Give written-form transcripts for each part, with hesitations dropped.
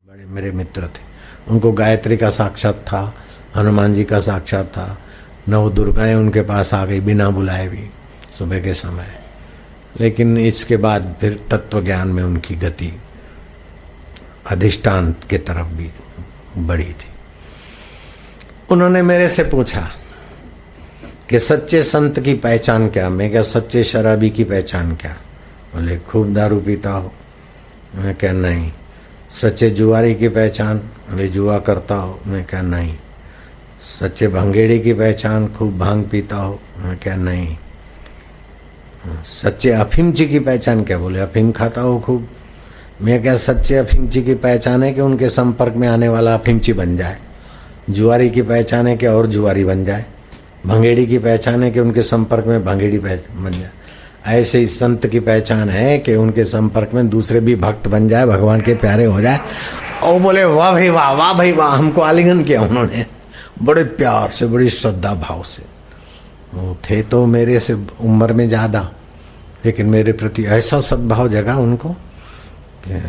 बड़े मेरे मित्र थे, उनको गायत्री का साक्षात था, हनुमान जी का साक्षात था। नव दुर्गाएं उनके पास आ गई बिना बुलाए भी सुबह के समय। लेकिन इसके बाद फिर तत्व ज्ञान में उनकी गति अधिष्ठान के तरफ भी बढ़ी थी। उन्होंने मेरे से पूछा कि सच्चे संत की पहचान क्या। मैं क्या सच्चे शराबी की पहचान क्या? बोले खूब दारू पीता हो। मैं क्या नहीं। सच्चे जुआरी की पहचान? बोले जुआ करता हो। मैं क्या नहीं। सच्चे भंगेड़ी की पहचान? खूब भांग पीता हो। मैं क्या नहीं। सच्चे अफीमची की पहचान क्या? बोले अफीम खाता हो खूब। मैं क्या सच्चे अफीमची की पहचान है कि उनके संपर्क में आने वाला अफीमची बन जाए। जुआरी की पहचान है कि और जुआरी बन जाए। भंगेड़ी की पहचान है कि उनके संपर्क में भंगेड़ी बन जाए। ऐसे ही संत की पहचान है कि उनके संपर्क में दूसरे भी भक्त बन जाए, भगवान के प्यारे हो जाए। और बोले वाह भाई वाह, वाह भाई वाह। हमको आलिंगन किया उन्होंने बड़े प्यार से, बड़ी श्रद्धा भाव से। वो थे तो मेरे से उम्र में ज्यादा, लेकिन मेरे प्रति ऐसा सद्भाव जगा उनको कि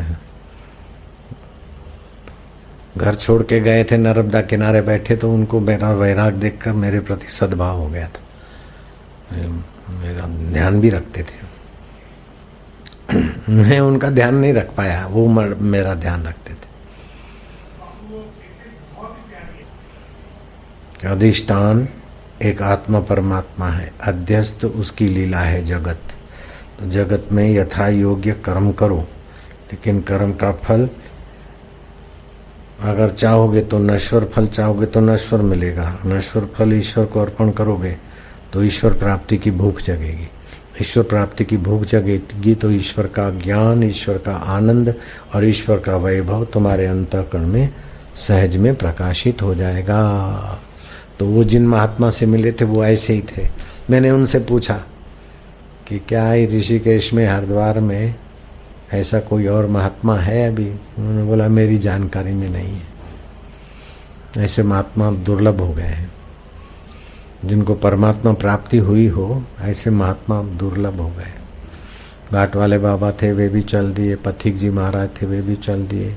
घर छोड़ के गए थे, नर्मदा किनारे बैठे, तो उनको मेरा वैराग देखकर मेरे प्रति सद्भाव हो गया था। मेरा ध्यान भी रखते थे। मैं उनका ध्यान नहीं रख पाया, वो मेरा ध्यान रखते थे। अधिष्ठान एक आत्मा परमात्मा है, अध्यस्त उसकी लीला है जगत। तो जगत में यथा योग्य कर्म करो, लेकिन कर्म का फल अगर चाहोगे तो नश्वर फल चाहोगे तो नश्वर मिलेगा। नश्वर फल ईश्वर को अर्पण करोगे तो ईश्वर प्राप्ति की भूख जगेगी। ईश्वर प्राप्ति की भूख जगेगी तो ईश्वर का ज्ञान, ईश्वर का आनंद और ईश्वर का वैभव तुम्हारे अंतःकरण में सहज में प्रकाशित हो जाएगा। तो वो जिन महात्मा से मिले थे वो ऐसे ही थे। मैंने उनसे पूछा कि क्या ऋषिकेश में, हरिद्वार में ऐसा कोई और महात्मा है अभी? उन्होंने बोला मेरी जानकारी में नहीं है। ऐसे महात्मा दुर्लभ हो गए हैं। जिनको परमात्मा प्राप्ति हुई हो ऐसे महात्मा दुर्लभ हो गए। घाट वाले बाबा थे वे भी चल दिए, पथिक जी महाराज थे वे भी चल दिए,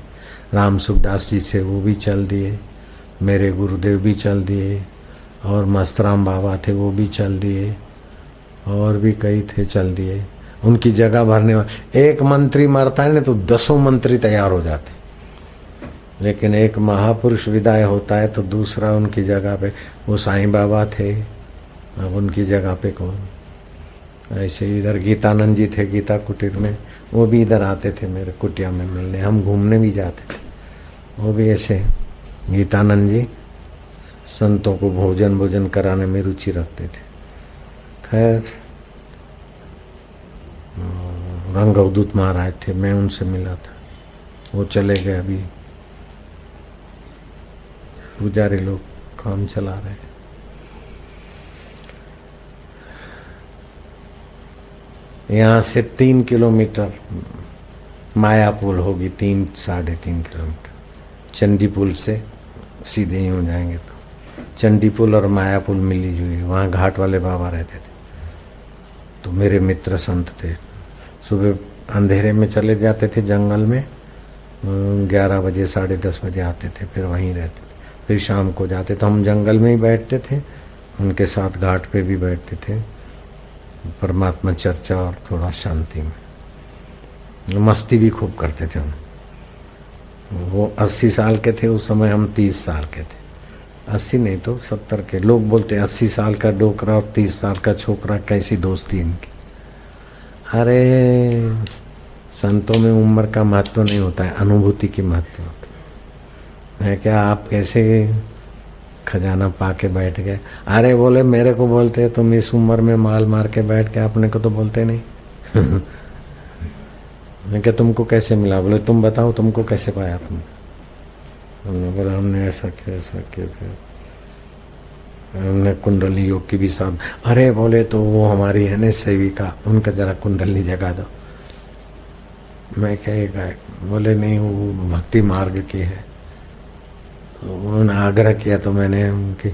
राम सुखदास जी थे वो भी चल दिए, मेरे गुरुदेव भी चल दिए, और मस्तराम बाबा थे वो भी चल दिए, और भी कई थे चल दिए। उनकी जगह भरने वाले, एक मंत्री मरता है ना तो 10 मंत्री तैयार हो जाते। लेकिन एक महापुरुष विदाई होता है तो दूसरा उनकी जगह पे, वो साईं बाबा थे, अब उनकी जगह पे कौन? ऐसे इधर गीतानंद जी थे गीता कुटीर में, वो भी इधर आते थे मेरे कुटिया में मिलने, हम घूमने भी जाते थे। वो भी ऐसे गीतानंद जी संतों को भोजन कराने में रुचि रखते थे। खैर रंग अवधूत महाराज थे, मैं उनसे मिला था, वो चले गए। अभी पुजारी लोग काम चला रहे हैं। यहाँ से 3 किलोमीटर मायापुल होगी, 3-3.5 किलोमीटर। चंडीपुल से सीधे ही हो जाएंगे तो चंडीपुल और मायापुल मिली जुली। वहाँ घाट वाले बाबा रहते थे। तो मेरे मित्र संत थे, सुबह अंधेरे में चले जाते थे जंगल में, 11 बजे 10:30 बजे आते थे, फिर वहीं रहते थे। फिर शाम को जाते तो हम जंगल में ही बैठते थे, उनके साथ घाट पे भी बैठते थे, परमात्मा चर्चा और थोड़ा शांति में मस्ती भी खूब करते थे हम। वो 80 साल के थे उस समय, हम 30 साल के थे। 80 नहीं तो 70 के। लोग बोलते 80 साल का डोकरा और 30 साल का छोकरा, कैसी दोस्ती इनकी। अरे संतों में उम्र का महत्व नहीं होता है, अनुभूति की महत्व होता है। मैं क्या आप कैसे खजाना पा के बैठ गए? अरे बोले मेरे को बोलते तुम इस उम्र में माल मार के बैठ के, अपने को तो बोलते नहीं। मैं क्या तुमको कैसे मिला? बोले तुम बताओ तुमको कैसे पाया तुमने? हमने बोला हमने ऐसा किया फिर हमने कुंडली योग की भी साथ। अरे बोले तो वो हमारी है ना सेविका, उनका जरा कुंडली जगा दो। मैं कहेगा, बोले नहीं वो भक्ति मार्ग की है। उन्होंने आग्रह किया तो मैंने, उनकी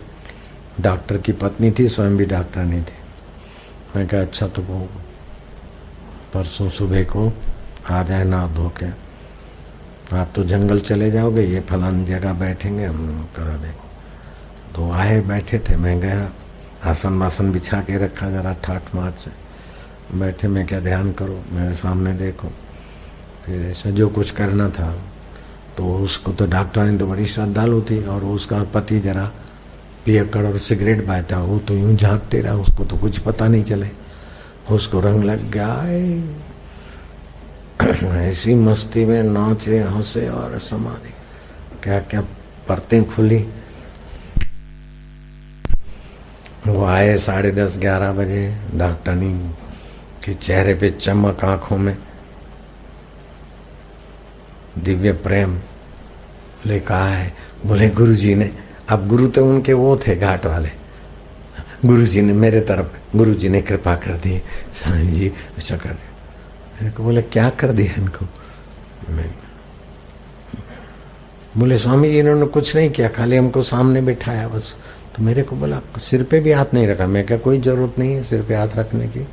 डॉक्टर की पत्नी थी, स्वयं भी डॉक्टर नहीं थी। मैं कहा अच्छा तो वो परसों सुबह को आ जाए ना धो के। आप तो जंगल चले जाओगे, ये फलानी जगह बैठेंगे, हम करा देंगे। तो आए बैठे थे, मैं गया, आसन वासन बिछा के रखा, जरा ठाठ माठ से बैठे। मैं क्या ध्यान करो, मेरे सामने देखो। फिर ऐसा जो कुछ करना था, तो उसको तो डॉक्टर ने तो बड़ी श्रद्धालु थी, और उसका पति जरा पियक्कड़ और सिगरेट बांटता, वो तो यूं झांकते रहा, उसको तो कुछ पता नहीं चले, उसको रंग लग गया। ऐसी मस्ती में नाचे हंसे और समाधि, क्या क्या परतें खुली। वो आए 10:30-11 बजे, डॉक्टरनी के चेहरे पे चमक, आंखों में दिव्य प्रेम। बोले कहा है? बोले गुरुजी ने, अब गुरु तो उनके वो थे घाट वाले, गुरुजी ने मेरे तरफ, गुरुजी ने कृपा कर दी, स्वामी जी ऐसा कर दिया। मेरे को बोले क्या कर दिया इनको? बोले स्वामी जी इन्होंने कुछ नहीं किया, खाली हमको सामने बिठाया बस। तो मेरे को बोला सिर पे भी हाथ नहीं रखा। मैं क्या कोई जरूरत नहीं है सिर पे हाथ रखने की,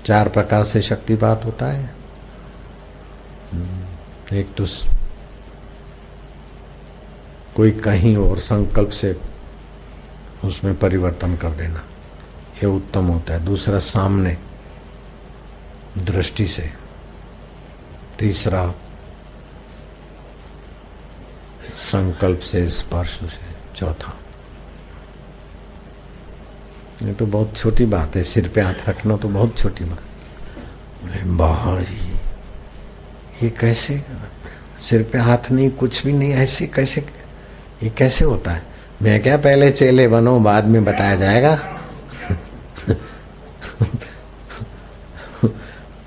4 प्रकार से शक्तिपात होता है। एक तो कोई कहीं और संकल्प से उसमें परिवर्तन कर देना, ये उत्तम होता है। दूसरा सामने दृष्टि से, तीसरा संकल्प से, स्पर्श से, चौथा। ये तो बहुत छोटी बात है, सिर पे हाथ रखना तो बहुत छोटी बात। बोले बाबा जी ये कैसे, सिर पे हाथ नहीं, कुछ भी नहीं, ऐसे कैसे, ये कैसे होता है? मैं क्या पहले चेले बनो, बाद में बताया जाएगा।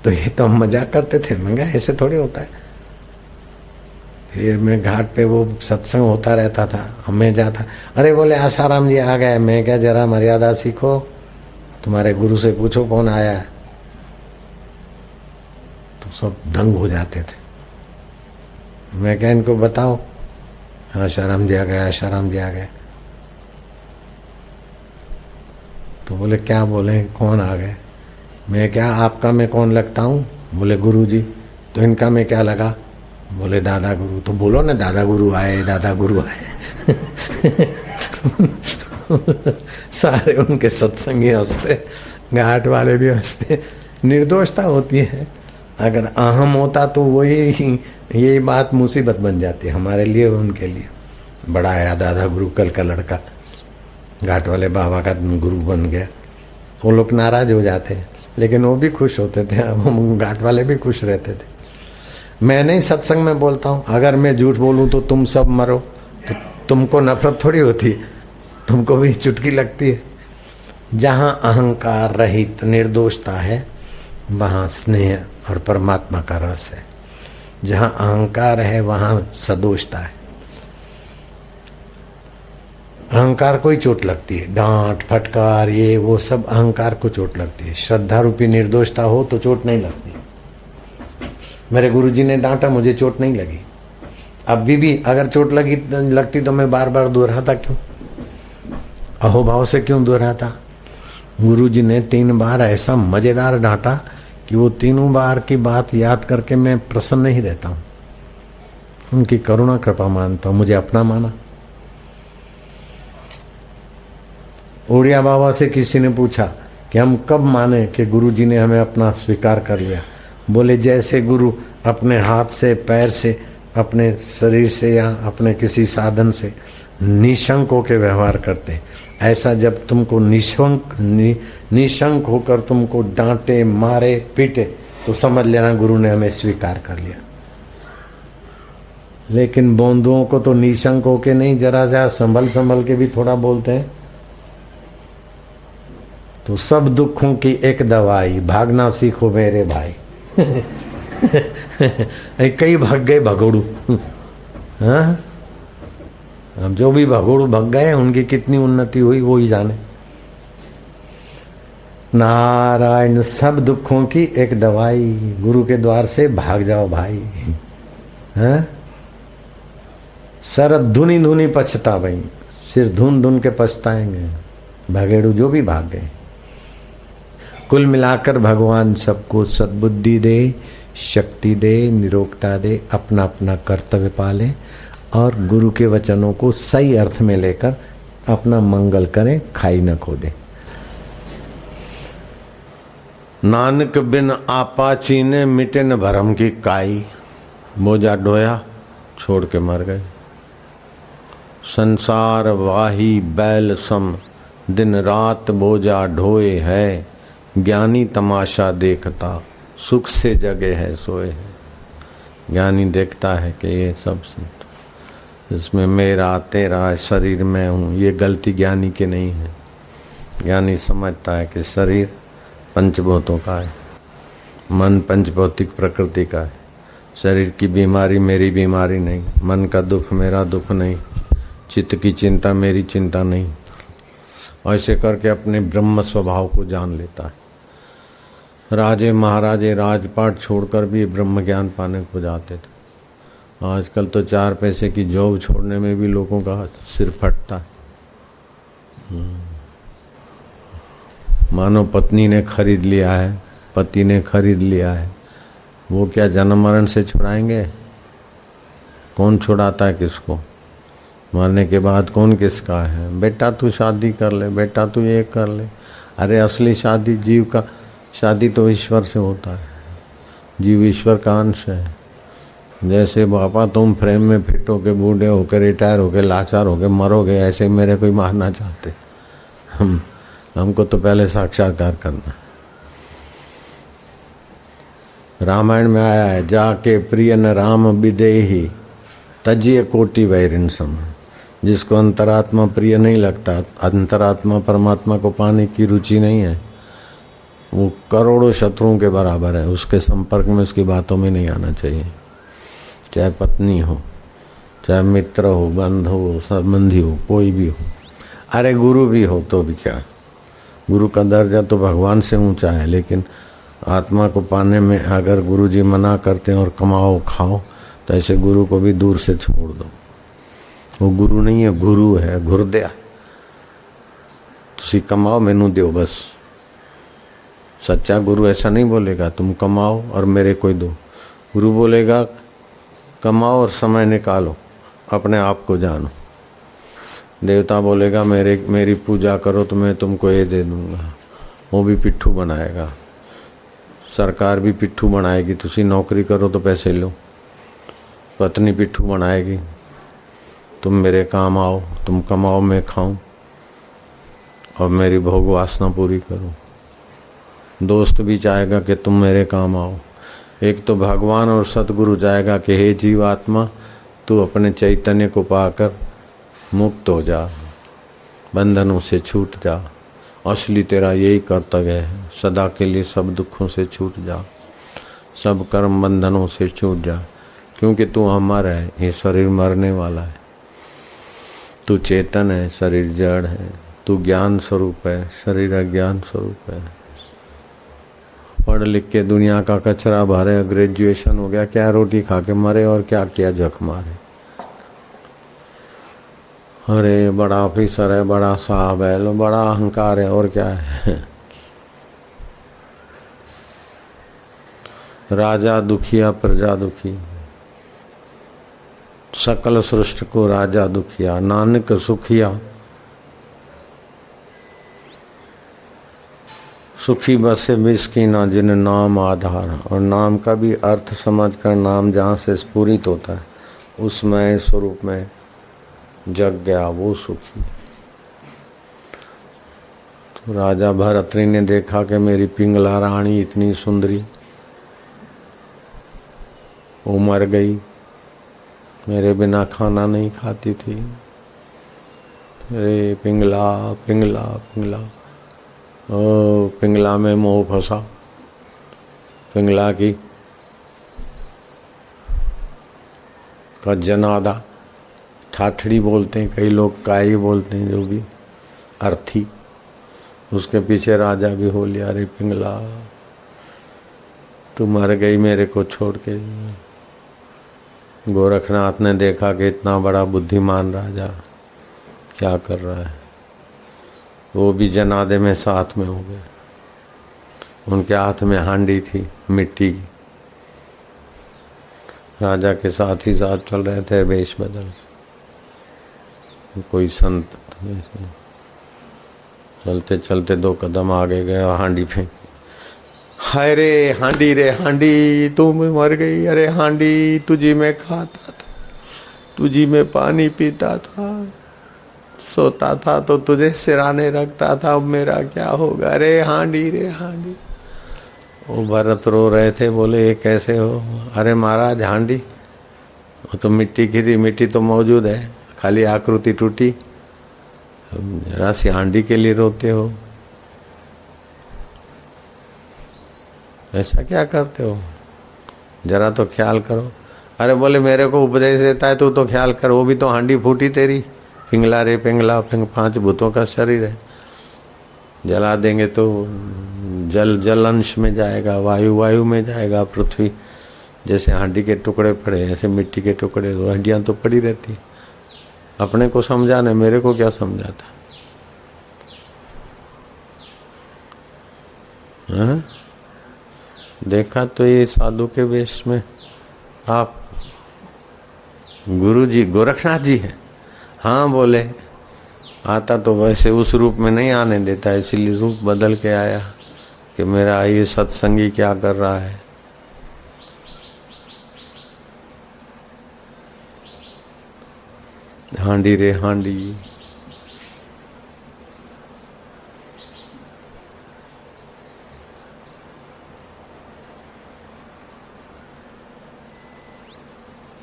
तो ये तो हम मजाक करते थे, मैं क्या ऐसे थोड़ी होता है। फिर मैं घाट पे वो सत्संग होता रहता था, हमें जाता, अरे बोले आसाराम जी आ गए। मैं क्या जरा मर्यादा सीखो, तुम्हारे गुरु से पूछो कौन आया है। तो सब दंग हो जाते थे। मैं क्या इनको बताओ, आसाराम जी आ गया, आसाराम जी आ गए। तो बोले क्या बोले, कौन आ गए? मैं क्या आपका मैं कौन लगता हूँ? बोले गुरु जी। तो इनका मैं क्या लगा? बोले दादा गुरु। तो बोलो ना दादा गुरु आए, दादा गुरु आए। सारे उनके सत्संगी हंसते, घाट वाले भी हंसते। निर्दोषता होती है। अगर अहम होता तो वही, यही बात मुसीबत बन जाती है हमारे लिए, उनके लिए। बड़ा आया दादा गुरु, कल का लड़का घाट वाले बाबा का गुरु बन गया। वो लोग नाराज हो जाते हैं, लेकिन वो भी खुश होते थे, हम घाट वाले भी खुश रहते थे। मैं नहीं सत्संग में बोलता हूँ, अगर मैं झूठ बोलूँ तो तुम सब मरो, तो तुमको नफरत थोड़ी होती है, तुमको भी चुटकी लगती है। जहाँ अहंकार रहित निर्दोषता है, वहाँ स्नेह और परमात्मा का रस है। जहाँ अहंकार है वहाँ सदोषता है। अहंकार को ही चोट लगती है, डांट फटकार ये वो सब अहंकार को चोट लगती है। श्रद्धा रूपी निर्दोषता हो तो चोट नहीं लगती। मेरे गुरुजी ने डांटा, मुझे चोट नहीं लगी। अभी भी अगर चोट लगती तो मैं बार बार दोहराता क्यों? अहोभाव से क्यों दोहराता? गुरुजी ने 3 बार ऐसा मजेदार डांटा कि वो 3 बार की बात याद करके मैं प्रसन्न नहीं रहता हूँ। उनकी करुणा कृपा मानता हूँ, मुझे अपना माना। उड़िया बाबा से किसी ने पूछा कि हम कब माने कि गुरुजी ने हमें अपना स्वीकार कर लिया? बोले जैसे गुरु अपने हाथ से, पैर से, अपने शरीर से या अपने किसी साधन से निशंक होकर व्यवहार करते, ऐसा जब तुमको निशंक होकर तुमको डांटे, मारे, पीटे तो समझ लेना गुरु ने हमें स्वीकार कर लिया। लेकिन बोंदुओं को तो निशंक होके नहीं, जरा संभल के भी थोड़ा बोलते हैं। तो सब दुखों की एक दवाई, भागना सीखो मेरे भाई। कई भाग गए भगोड़ू। हाँ, अब जो भी भगोड़ू भाग गए उनकी कितनी उन्नति हुई वो ही जाने। नारायण, सब दुखों की एक दवाई, गुरु के द्वार से भाग जाओ भाई। हाँ, शरद धुनी धुनी पछता भाई, सिर धुन धुन के पछताएंगे भगेड़ू जो भी भाग गए। कुल मिलाकर भगवान सबको सद्बुद्धि दे, शक्ति दे, निरोगता दे, अपना अपना कर्तव्य पाले और गुरु के वचनों को सही अर्थ में लेकर अपना मंगल करें, खाई न खोदे। नानक बिन आपा चीने, मिटे न भरम की काई। बोझा ढोया, छोड़ के मर गए। संसार वाही बैल सम, दिन रात बोझा ढोए है। ज्ञानी तमाशा देखता, सुख से जगे है सोए है। ज्ञानी देखता है कि ये सब इसमें मेरा तेरा शरीर में हूँ, ये गलती ज्ञानी की नहीं है। ज्ञानी समझता है कि शरीर पंचभूतों का है, मन पंचभौतिक प्रकृति का है। शरीर की बीमारी मेरी बीमारी नहीं, मन का दुख मेरा दुख नहीं, चित्त की चिंता मेरी चिंता नहीं। ऐसे करके अपने ब्रह्म स्वभाव को जान लेता है। राजे महाराजे राजपाट छोड़कर भी ब्रह्म ज्ञान पाने को जाते थे। आजकल तो 4 पैसे की जॉब छोड़ने में भी लोगों का सिर फटता है। मानो पत्नी ने खरीद लिया है, पति ने खरीद लिया है, वो क्या जन्म मरण से छुड़ाएंगे? कौन छुड़ाता है किसको? मरने के बाद कौन किसका है? बेटा तू शादी कर ले, बेटा तू ये कर ले। अरे असली शादी, जीव का शादी तो ईश्वर से होता है। जीव ईश्वर का अंश है। जैसे पापा तुम फ्रेम में फिट होके बूढ़े होके रिटायर होके लाचार होके मरोगे, ऐसे मेरे कोई मारना चाहते। हमको तो पहले साक्षात्कार करना। रामायण में आया है, जाके प्रिय न राम विदेही, तजिए कोटि वैरिन सम। जिसको अंतरात्मा प्रिय नहीं लगता, अंतरात्मा परमात्मा को पाने की रुचि नहीं है, वो करोड़ों शत्रुओं के बराबर है। उसके संपर्क में, उसकी बातों में नहीं आना चाहिए। चाहे पत्नी हो, चाहे मित्र हो, बंधु हो, संबंधी हो, कोई भी हो। अरे गुरु भी हो तो भी क्या, गुरु का दर्जा तो भगवान से ऊंचा है। लेकिन आत्मा को पाने में अगर गुरु जी मना करते हैं और कमाओ खाओ, तो ऐसे गुरु को भी दूर से छोड़ दो। वो गुरु नहीं है, गुरु है, गुरदया। तुसी कमाओ मैनू दो बस। सच्चा गुरु ऐसा नहीं बोलेगा तुम कमाओ और मेरे को दो। गुरु बोलेगा कमाओ और समय निकालो, अपने आप को जानो। देवता बोलेगा मेरी पूजा करो तो मैं तुमको ये दे दूंगा, वो भी पिट्ठू बनाएगा। सरकार भी पिट्ठू बनाएगी, तुसी नौकरी करो तो पैसे लो। पत्नी पिट्ठू बनाएगी, तुम मेरे काम आओ, तुम कमाओ मैं खाऊं और मेरी भोग वासना पूरी करो। दोस्त भी चाहेगा कि तुम मेरे काम आओ। एक तो भगवान और सतगुरु चाहेगा कि हे जीवात्मा, तू अपने चैतन्य को पाकर मुक्त हो जा, बंधनों से छूट जा। असली तेरा यही कर्तव्य है, सदा के लिए सब दुखों से छूट जा, सब कर्म बंधनों से छूट जा। क्योंकि तू अमर है, ये शरीर मरने वाला है। तू चेतन है, शरीर जड़ है। तू ज्ञान स्वरूप है, शरीर अज्ञान स्वरूप है। पढ़ लिख के दुनिया का कचरा भरे, ग्रेजुएशन हो गया, क्या रोटी खा के मरे और क्या किया जख मारे। अरे बड़ा ऑफिसर है, बड़ा साहब है, लो बड़ा अहंकार है, और क्या है। राजा दुखिया प्रजा दुखी, सकल सृष्टि को राजा दुखिया। नानक सुखिया, सुखी बसे मिस्कीना जिन नाम आधार। और नाम का भी अर्थ समझकर, नाम जहाँ से स्फुरित होता है उसमें स्वरूप में जग गया, वो सुखी। तो राजा भरतरी ने देखा कि मेरी पिंगला रानी इतनी सुंदरी, वो मर गई, मेरे बिना खाना नहीं खाती थी। अरे पिंगला पिंगला पिंगला, ओ पिंगला में मोह फंसा। पिंगला की का जनादा, ठाठड़ी बोलते हैं कई लोग, काई बोलते हैं, जो भी अर्थी। उसके पीछे राजा भी हो लिया, अरे पिंगला तू मर गई मेरे को छोड़ के। गोरखनाथ ने देखा कि इतना बड़ा बुद्धिमान राजा क्या कर रहा है, वो भी जनादे में साथ में हो गए। उनके हाथ में हांडी थी मिट्टी की, राजा के साथ ही साथ चल रहे थे वेश बदल। कोई संत चलते चलते 2 कदम आगे गए और हांडी फेंक। हाय रे हांडी तू में मर गई। अरे हांडी तुझी में खाता था, तुझी में पानी पीता था, सोता था तो तुझे सिराने रखता था, अब मेरा क्या होगा। अरे हांडी रे हांडी। वो भरत रो रहे थे, बोले ये कैसे हो। अरे महाराज हांडी वो तो मिट्टी की थी, मिट्टी तो मौजूद है, खाली आकृति टूटी, जरा सी हांडी के लिए रोते हो, ऐसा क्या करते हो, जरा तो ख्याल करो। अरे बोले मेरे को उपदेश देता है तो ख्याल कर, वो भी तो हांडी फूटी तेरी, पिंगला रे पिंगला, 5 भूतों का शरीर है, जला देंगे तो जल अंश में जाएगा, वायु में जाएगा, पृथ्वी जैसे हांडी के टुकड़े पड़े ऐसे मिट्टी के टुकड़े, हड्डियां तो पड़ी रहती। अपने को समझाने, मेरे को क्या समझाता। हाँ? देखा तो ये साधु के वेश में आप गुरु जी गोरखनाथ जी है। हाँ बोले, आता तो वैसे उस रूप में नहीं आने देता, इसीलिए रूप बदल के आया कि मेरा ये सत्संगी क्या कर रहा है। हांडी रे हांडी।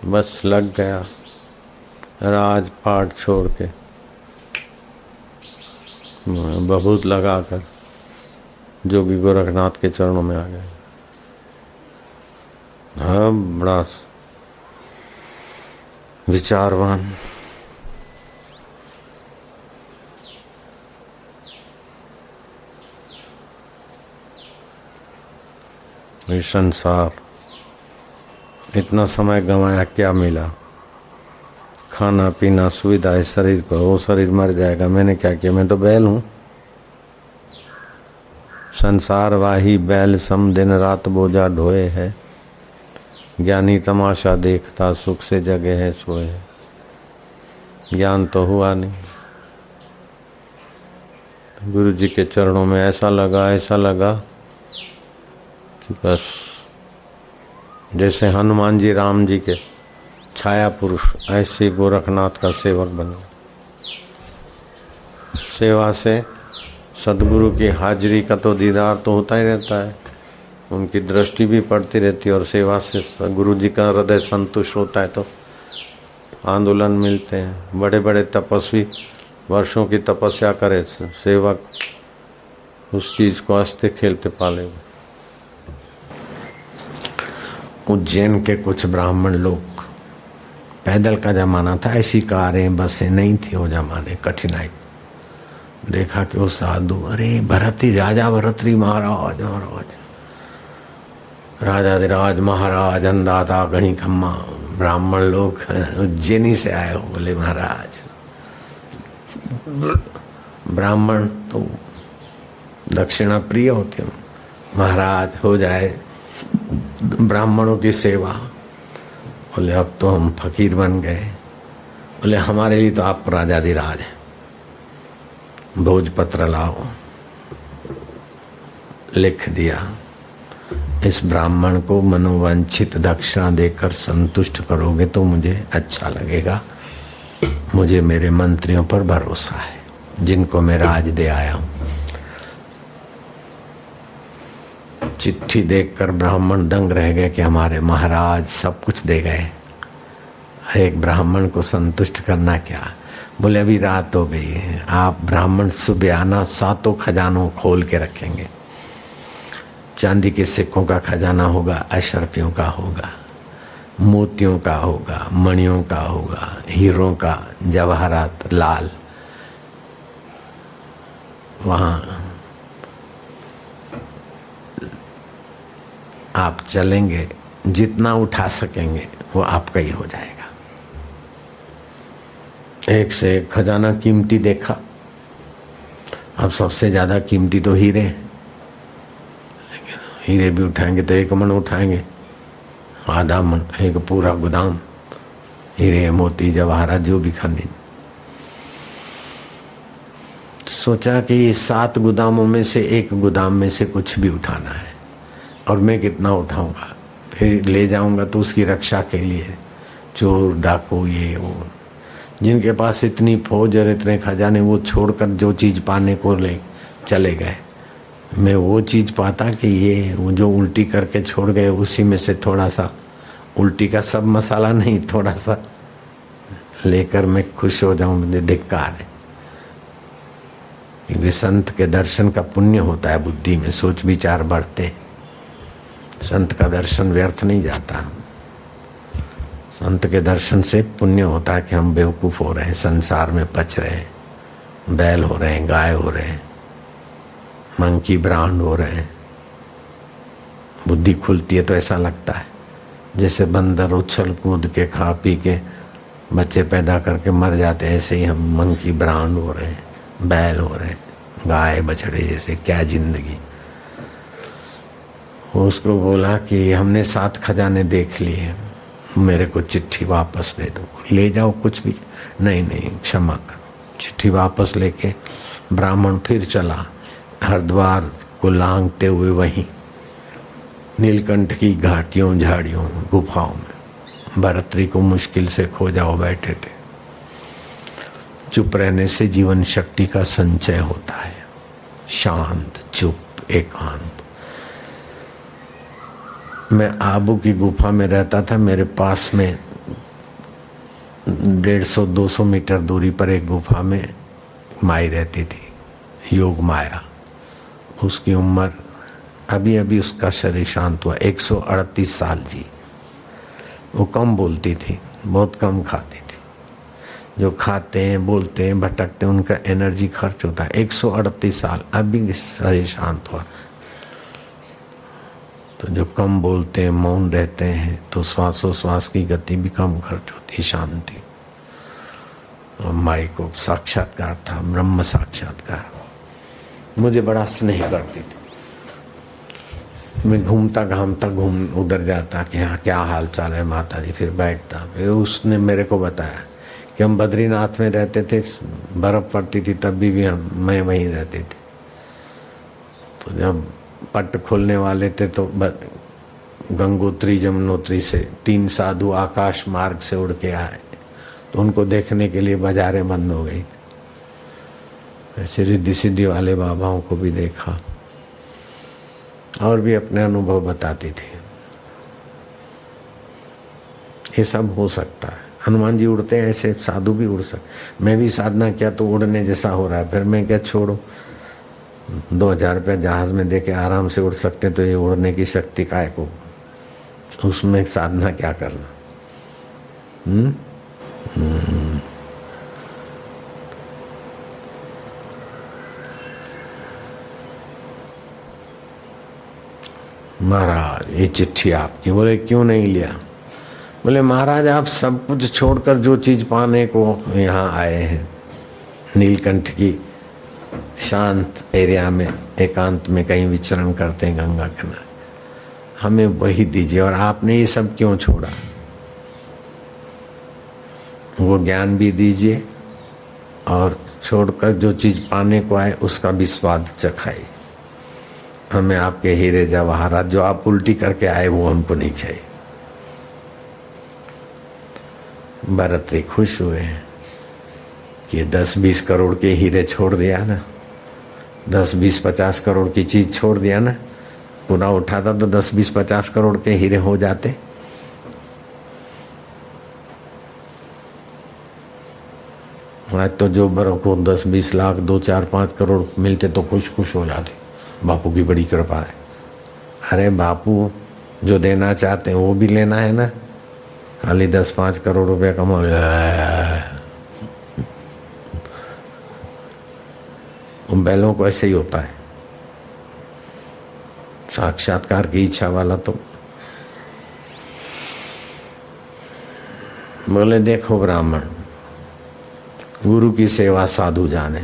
बस लग गया राजपाट छोड़ के, बहुत लगाकर जोगी गोरखनाथ के चरणों में आ गए। हाँ बड़ा विचारवान, ये संसार, इतना समय गंवाया क्या मिला, खाना पीना सुविधा है शरीर को, वो शरीर मर जाएगा, मैंने क्या किया, मैं तो बैल हूँ। संसार वाही बैल सम, दिन रात बोझा ढोए है, ज्ञानी तमाशा देखता, सुख से जगे है सोए है। ज्ञान तो हुआ नहीं। गुरु जी के चरणों में ऐसा लगा कि बस जैसे हनुमान जी राम जी के छाया पुरुष, ऐसे गोरखनाथ का सेवक बन गया। सेवा से सदगुरु की हाजिरी का तो दीदार तो होता ही रहता है, उनकी दृष्टि भी पड़ती रहती है, और सेवा से गुरु जी का हृदय संतुष्ट होता है तो आंदोलन मिलते हैं। बड़े बड़े तपस्वी वर्षों की तपस्या करे, सेवक उस चीज को हंसते खेलते पाले। उज्जैन के कुछ ब्राह्मण लोग, पैदल का जमाना था, ऐसी कारें बसें नहीं थी वो जमाने, कठिनाई। देखा कि वो साधु, अरे भरतरी राजा, भरतरी महाराज राजाधिराज महाराज अन्नदाता गणी खम्मा, ब्राह्मण लोग उज्जैनी से आए हो। बोले महाराज, ब्राह्मण तो दक्षिणा प्रिय होते हैं, महाराज हो जाए ब्राह्मणों की सेवा। बोले अब तो हम फकीर बन गए। बोले हमारे लिए तो आप राजाधिराज हैं, भोजपत्र लाओ। लिख दिया, इस ब्राह्मण को मनोवांछित दक्षिणा देकर संतुष्ट करोगे तो मुझे अच्छा लगेगा, मुझे मेरे मंत्रियों पर भरोसा है जिनको मैं राज दे आया हूं। चिट्ठी देखकर ब्राह्मण दंग रह गए कि हमारे महाराज सब कुछ दे गए, एक ब्राह्मण को संतुष्ट करना क्या। बोले अभी रात हो गई है, आप ब्राह्मण सुबह आना, 7 खजानों खोल के रखेंगे। चांदी के सिक्कों का खजाना होगा, अशरफियों का होगा, मोतियों का होगा, मणियों का होगा, हीरों का, जवाहरात लाल। वहां आप चलेंगे, जितना उठा सकेंगे वो आपका ही हो जाएगा। एक से एक खजाना कीमती देखा। अब सबसे ज्यादा कीमती तो हीरे, हीरे भी उठाएंगे तो 1 मन उठाएंगे। आधा मन एक पूरा गोदाम, हीरे मोती जवाहरात जो भी खनिज। सोचा कि 7 गोदामों में से एक गोदाम में से कुछ भी उठाना है, और मैं कितना उठाऊंगा, फिर ले जाऊंगा तो उसकी रक्षा के लिए चोर डाकू ये वो, जिनके पास इतनी फौज और इतने खजाने, वो छोड़कर जो चीज़ पाने को ले चले गए। मैं वो चीज़ पाता कि ये वो जो उल्टी करके छोड़ गए, उसी में से थोड़ा सा, उल्टी का सब मसाला नहीं, थोड़ा सा लेकर मैं खुश हो जाऊं, मुझे धिक्कार है। क्योंकि संत के दर्शन का पुण्य होता है, बुद्धि में सोच विचार बढ़ते। संत का दर्शन व्यर्थ नहीं जाता। संत के दर्शन से पुण्य होता है कि हम बेवकूफ़ हो रहे हैं, संसार में पच रहे हैं, बैल हो रहे हैं, गाय हो रहे हैं, मंकी ब्रांड हो रहे हैं। बुद्धि खुलती है तो ऐसा लगता है जैसे बंदर उछल कूद के खा पी के बच्चे पैदा करके मर जाते हैं, ऐसे ही हम मंकी ब्रांड हो रहे हैं, बैल हो रहे हैं, गाय बछड़े जैसे। क्या जिंदगी। उसको बोला कि हमने 7 खजाने देख लिए, मेरे को चिट्ठी वापस दे दो। ले जाओ कुछ भी। नहीं नहीं, क्षमा करो। चिट्ठी वापस लेके ब्राह्मण फिर चला, हरिद्वार को लांघते हुए वहीं नीलकंठ की घाटियों, झाड़ियों, गुफाओं में भरतरी को मुश्किल से खोजाओ बैठे थे। चुप रहने से जीवन शक्ति का संचय होता है। शांत, चुप, एकांत। मैं आबू की गुफा में रहता था। मेरे पास में 150-200 मीटर दूरी पर एक गुफा में माई रहती थी, योग माया। उसकी उम्र अभी अभी उसका शरीर शांत हुआ, 138 साल जी। वो कम बोलती थी, बहुत कम खाती थी। जो खाते हैं, बोलते हैं, भटकते हैं, उनका एनर्जी खर्च होता है। 138 साल, अभी शरीर शांत हुआ। तो जो कम बोलते हैं, मौन रहते हैं, तो श्वासोश्वास की गति भी कम खर्च होती है, शांति। और माई को साक्षात्कार था, ब्रह्म साक्षात्कार। मुझे बड़ा स्नेह करती थी। मैं घूमता घामता उधर जाता कि हाँ क्या हाल चाल है माता जी, फिर बैठता। फिर उसने मेरे को बताया कि हम बद्रीनाथ में रहते थे, बर्फ पड़ती थी तब भी मैं वहीं रहती थी। तो जब पट खोलने वाले थे तो गंगोत्री जमुनोत्री से 3 साधु आकाश मार्ग से उड़ के आए, तो उनको देखने के लिए बाजारें बंद हो गई। ऐसे रिद्धि सिद्धि वाले बाबाओं को भी देखा और भी अपने अनुभव बताती थी। ये सब हो सकता है। हनुमान जी उड़ते हैं, ऐसे साधु भी उड़ सकते। मैं भी साधना किया तो उड़ने जैसा हो रहा है, फिर मैं क्या छोड़ो। 2000 रुपया जहाज में देके आराम से उड़ सकते, तो ये उड़ने की शक्ति काय को, उसमें साधना क्या करना। महाराज ये चिट्ठी आपकी। बोले क्यों नहीं लिया? बोले महाराज आप सब कुछ छोड़कर जो चीज पाने को यहाँ आए हैं, नीलकंठ की शांत एरिया में, एकांत में कहीं विचरण करते हैं गंगा किनारे, हमें वही दीजिए। और आपने ये सब क्यों छोड़ा? वो ज्ञान भी दीजिए और छोड़कर जो चीज पाने को आए उसका भी स्वाद चखाइए। हमें आपके हीरे जवाहरात जो आप उल्टी करके आए वो हमको नहीं चाहिए। भरतरी खुश हुए कि 10-20 करोड़ के हीरे छोड़ दिया ना, 10-20-50 करोड़ की चीज छोड़ दिया ना। पूरा उठाता तो 10-20-50 करोड़ के हीरे हो जाते। आज तो जो बड़ों को 10-20 लाख 2-4-5 करोड़ मिलते तो खुश हो जाते। बापू की बड़ी कृपा है। अरे बापू जो देना चाहते हैं वो भी लेना है ना, खाली 10-5 करोड़ रुपया कमा ले। उन बैलों को ऐसे ही होता है। साक्षात्कार की इच्छा वाला तो बोले देखो ब्राह्मण, गुरु की सेवा साधु जाने,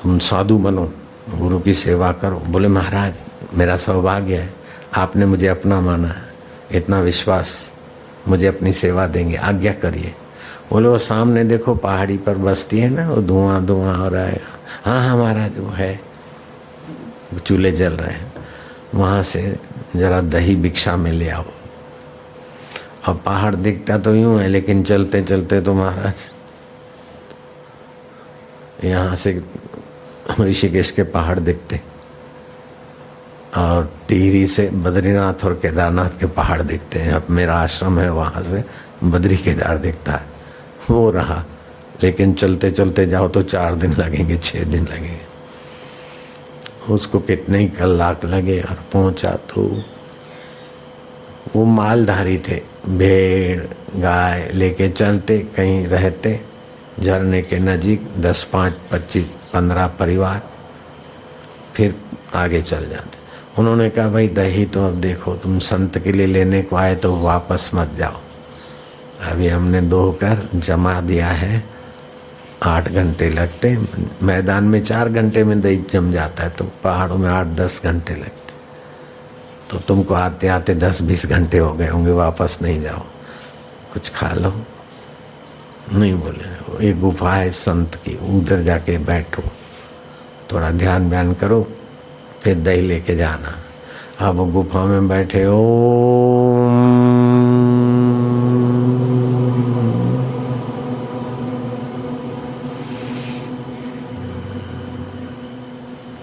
तुम साधु बनो, गुरु की सेवा करो। बोले महाराज मेरा सौभाग्य है, आपने मुझे अपना माना है, इतना विश्वास, मुझे अपनी सेवा देंगे, आज्ञा करिए। बोले वो सामने देखो पहाड़ी पर बस्ती है ना, वो धुआं धुआं हो रहा है। हाँ हाँ महाराज वो है, चूल्हे जल रहे हैं, वहाँ से जरा दही भिक्षा में ले आओ। अब पहाड़ दिखता तो यूं है, लेकिन चलते चलते तो महाराज यहाँ से ऋषिकेश के पहाड़ दिखते, और टिहरी से बद्रीनाथ और केदारनाथ के पहाड़ दिखते हैं। अब मेरा आश्रम है, वहाँ से बद्री केदार दिखता है, वो रहा। लेकिन चलते चलते जाओ तो 4 दिन लगेंगे, 6 दिन लगेंगे। उसको कितने ही कलाक लगे, और पहुंचा तो वो मालधारी थे, भेड़ गाय लेके चलते, कहीं रहते झरने के नजीक 10, 5, 25, 15 परिवार, फिर आगे चल जाते। उन्होंने कहा भाई दही तो अब देखो, तुम संत के लिए लेने को आए तो वापस मत जाओ, अभी हमने धोकर जमा दिया है, 8 घंटे लगते, मैदान में 4 घंटे में दही जम जाता है, तो पहाड़ों में 8-10 घंटे लगते, तो तुमको आते आते 10-20 घंटे हो गए होंगे, वापस नहीं जाओ, कुछ खा लो। नहीं बोले, एक गुफा है संत की, उधर जाके बैठो, थोड़ा ध्यान व्यान करो, फिर दही लेके जाना। अब वो गुफा में बैठे,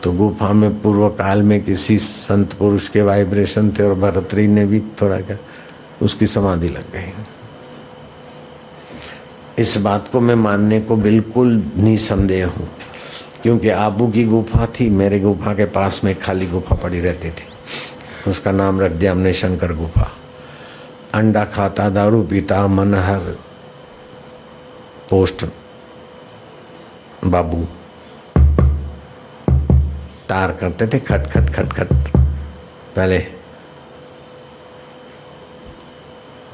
तो गुफा में पूर्व काल में किसी संत पुरुष के वाइब्रेशन थे, और भरतरी ने भी थोड़ा क्या, उसकी समाधि लग गई। इस बात को मैं मानने को बिल्कुल निसंदेह हूँ, क्योंकि आबू की गुफा थी, मेरे गुफा के पास में खाली गुफा पड़ी रहती थी, उसका नाम रख दिया हमने शंकर गुफा। अंडा खाता, दारू पीता, मनहर पोस्ट बाबू तार करते थे, खट खट खट खट। पहले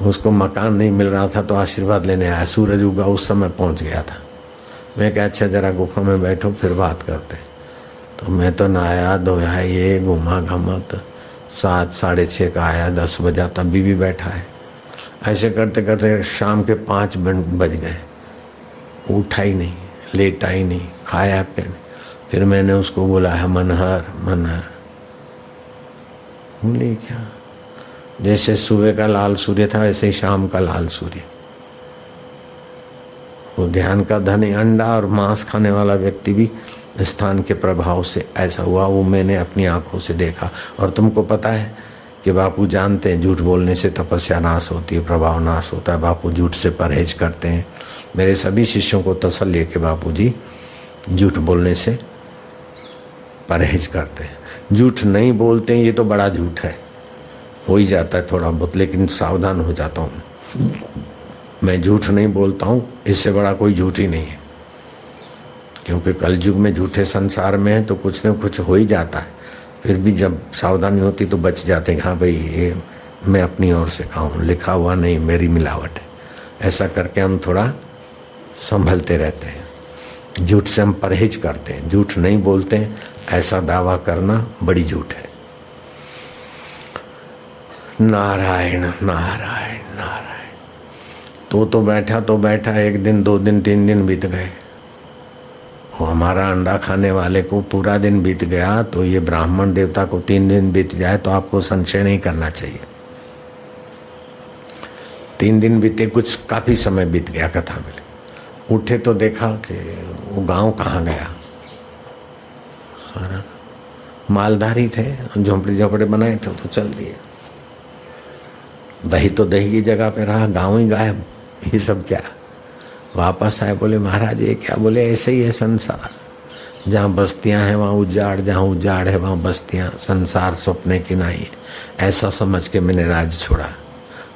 उसको मकान नहीं मिल रहा था तो आशीर्वाद लेने आया, सूरज उगा उस समय पहुंच गया था। मैं क्या, अच्छा जरा गुफा में बैठो फिर बात करते। तो मैं तो नहाया धोया, ये घुमा घामा, तो 7, 6:30 का आया, 10 बजा, तब भी बैठा है। ऐसे करते करते शाम के 5 बज गए, उठा ही नहीं, लेटा ही नहीं, खाया फिर। फिर मैंने उसको बुलाया, मनहर मनहर। बोले क्या? जैसे सुबह का लाल सूर्य था वैसे ही शाम का लाल सूर्य। वो ध्यान का धनी, अंडा और मांस खाने वाला व्यक्ति भी स्थान के प्रभाव से ऐसा हुआ, वो मैंने अपनी आंखों से देखा। और तुमको पता है कि बापू जानते हैं झूठ बोलने से तपस्या नाश होती है, प्रभाव नाश होता है। बापू झूठ से परहेज करते हैं। मेरे सभी शिष्यों को तसल्ली है कि बापू जी झूठ बोलने से परहेज करते हैं। झूठ नहीं बोलते हैं, ये तो बड़ा झूठ है, हो ही जाता है थोड़ा बहुत, लेकिन सावधान हो जाता हूँ। मैं झूठ नहीं बोलता हूँ, इससे बड़ा कोई झूठ ही नहीं है, क्योंकि कलयुग में झूठे संसार में है तो कुछ न कुछ हो ही जाता है। फिर भी जब सावधानी होती तो बच जाते हैं। हाँ भाई, ये मैं अपनी ओर से कहूँ, लिखा हुआ नहीं, मेरी मिलावट है। ऐसा करके हम थोड़ा संभलते रहते हैं। झूठ से हम परहेज करते हैं, झूठ नहीं बोलते हैं, ऐसा दावा करना बड़ी झूठ है। नारायण नारायण नारायण। तो बैठा 1 दिन 2 दिन 3 दिन बीत गए। वो हमारा अंडा खाने वाले को पूरा दिन बीत गया, तो ये ब्राह्मण देवता को 3 दिन बीत जाए तो आपको संशय नहीं करना चाहिए। 3 दिन बीते, कुछ काफी समय बीत गया कथा में। उठे तो देखा कि वो गांव कहाँ गया। मालधारी थे, झोंपड़े बनाए थे तो चल दिए। दही तो दही की जगह पे रहा, गांव ही गायब। ये सब क्या? वापस आए, बोले महाराज ये क्या? बोले ऐसे ही है संसार, जहाँ बस्तियां हैं वहाँ उजाड़, जहाँ उजाड़ है वहाँ बस्तियां। संसार सपने की नहीं है, ऐसा समझ के मैंने राज छोड़ा।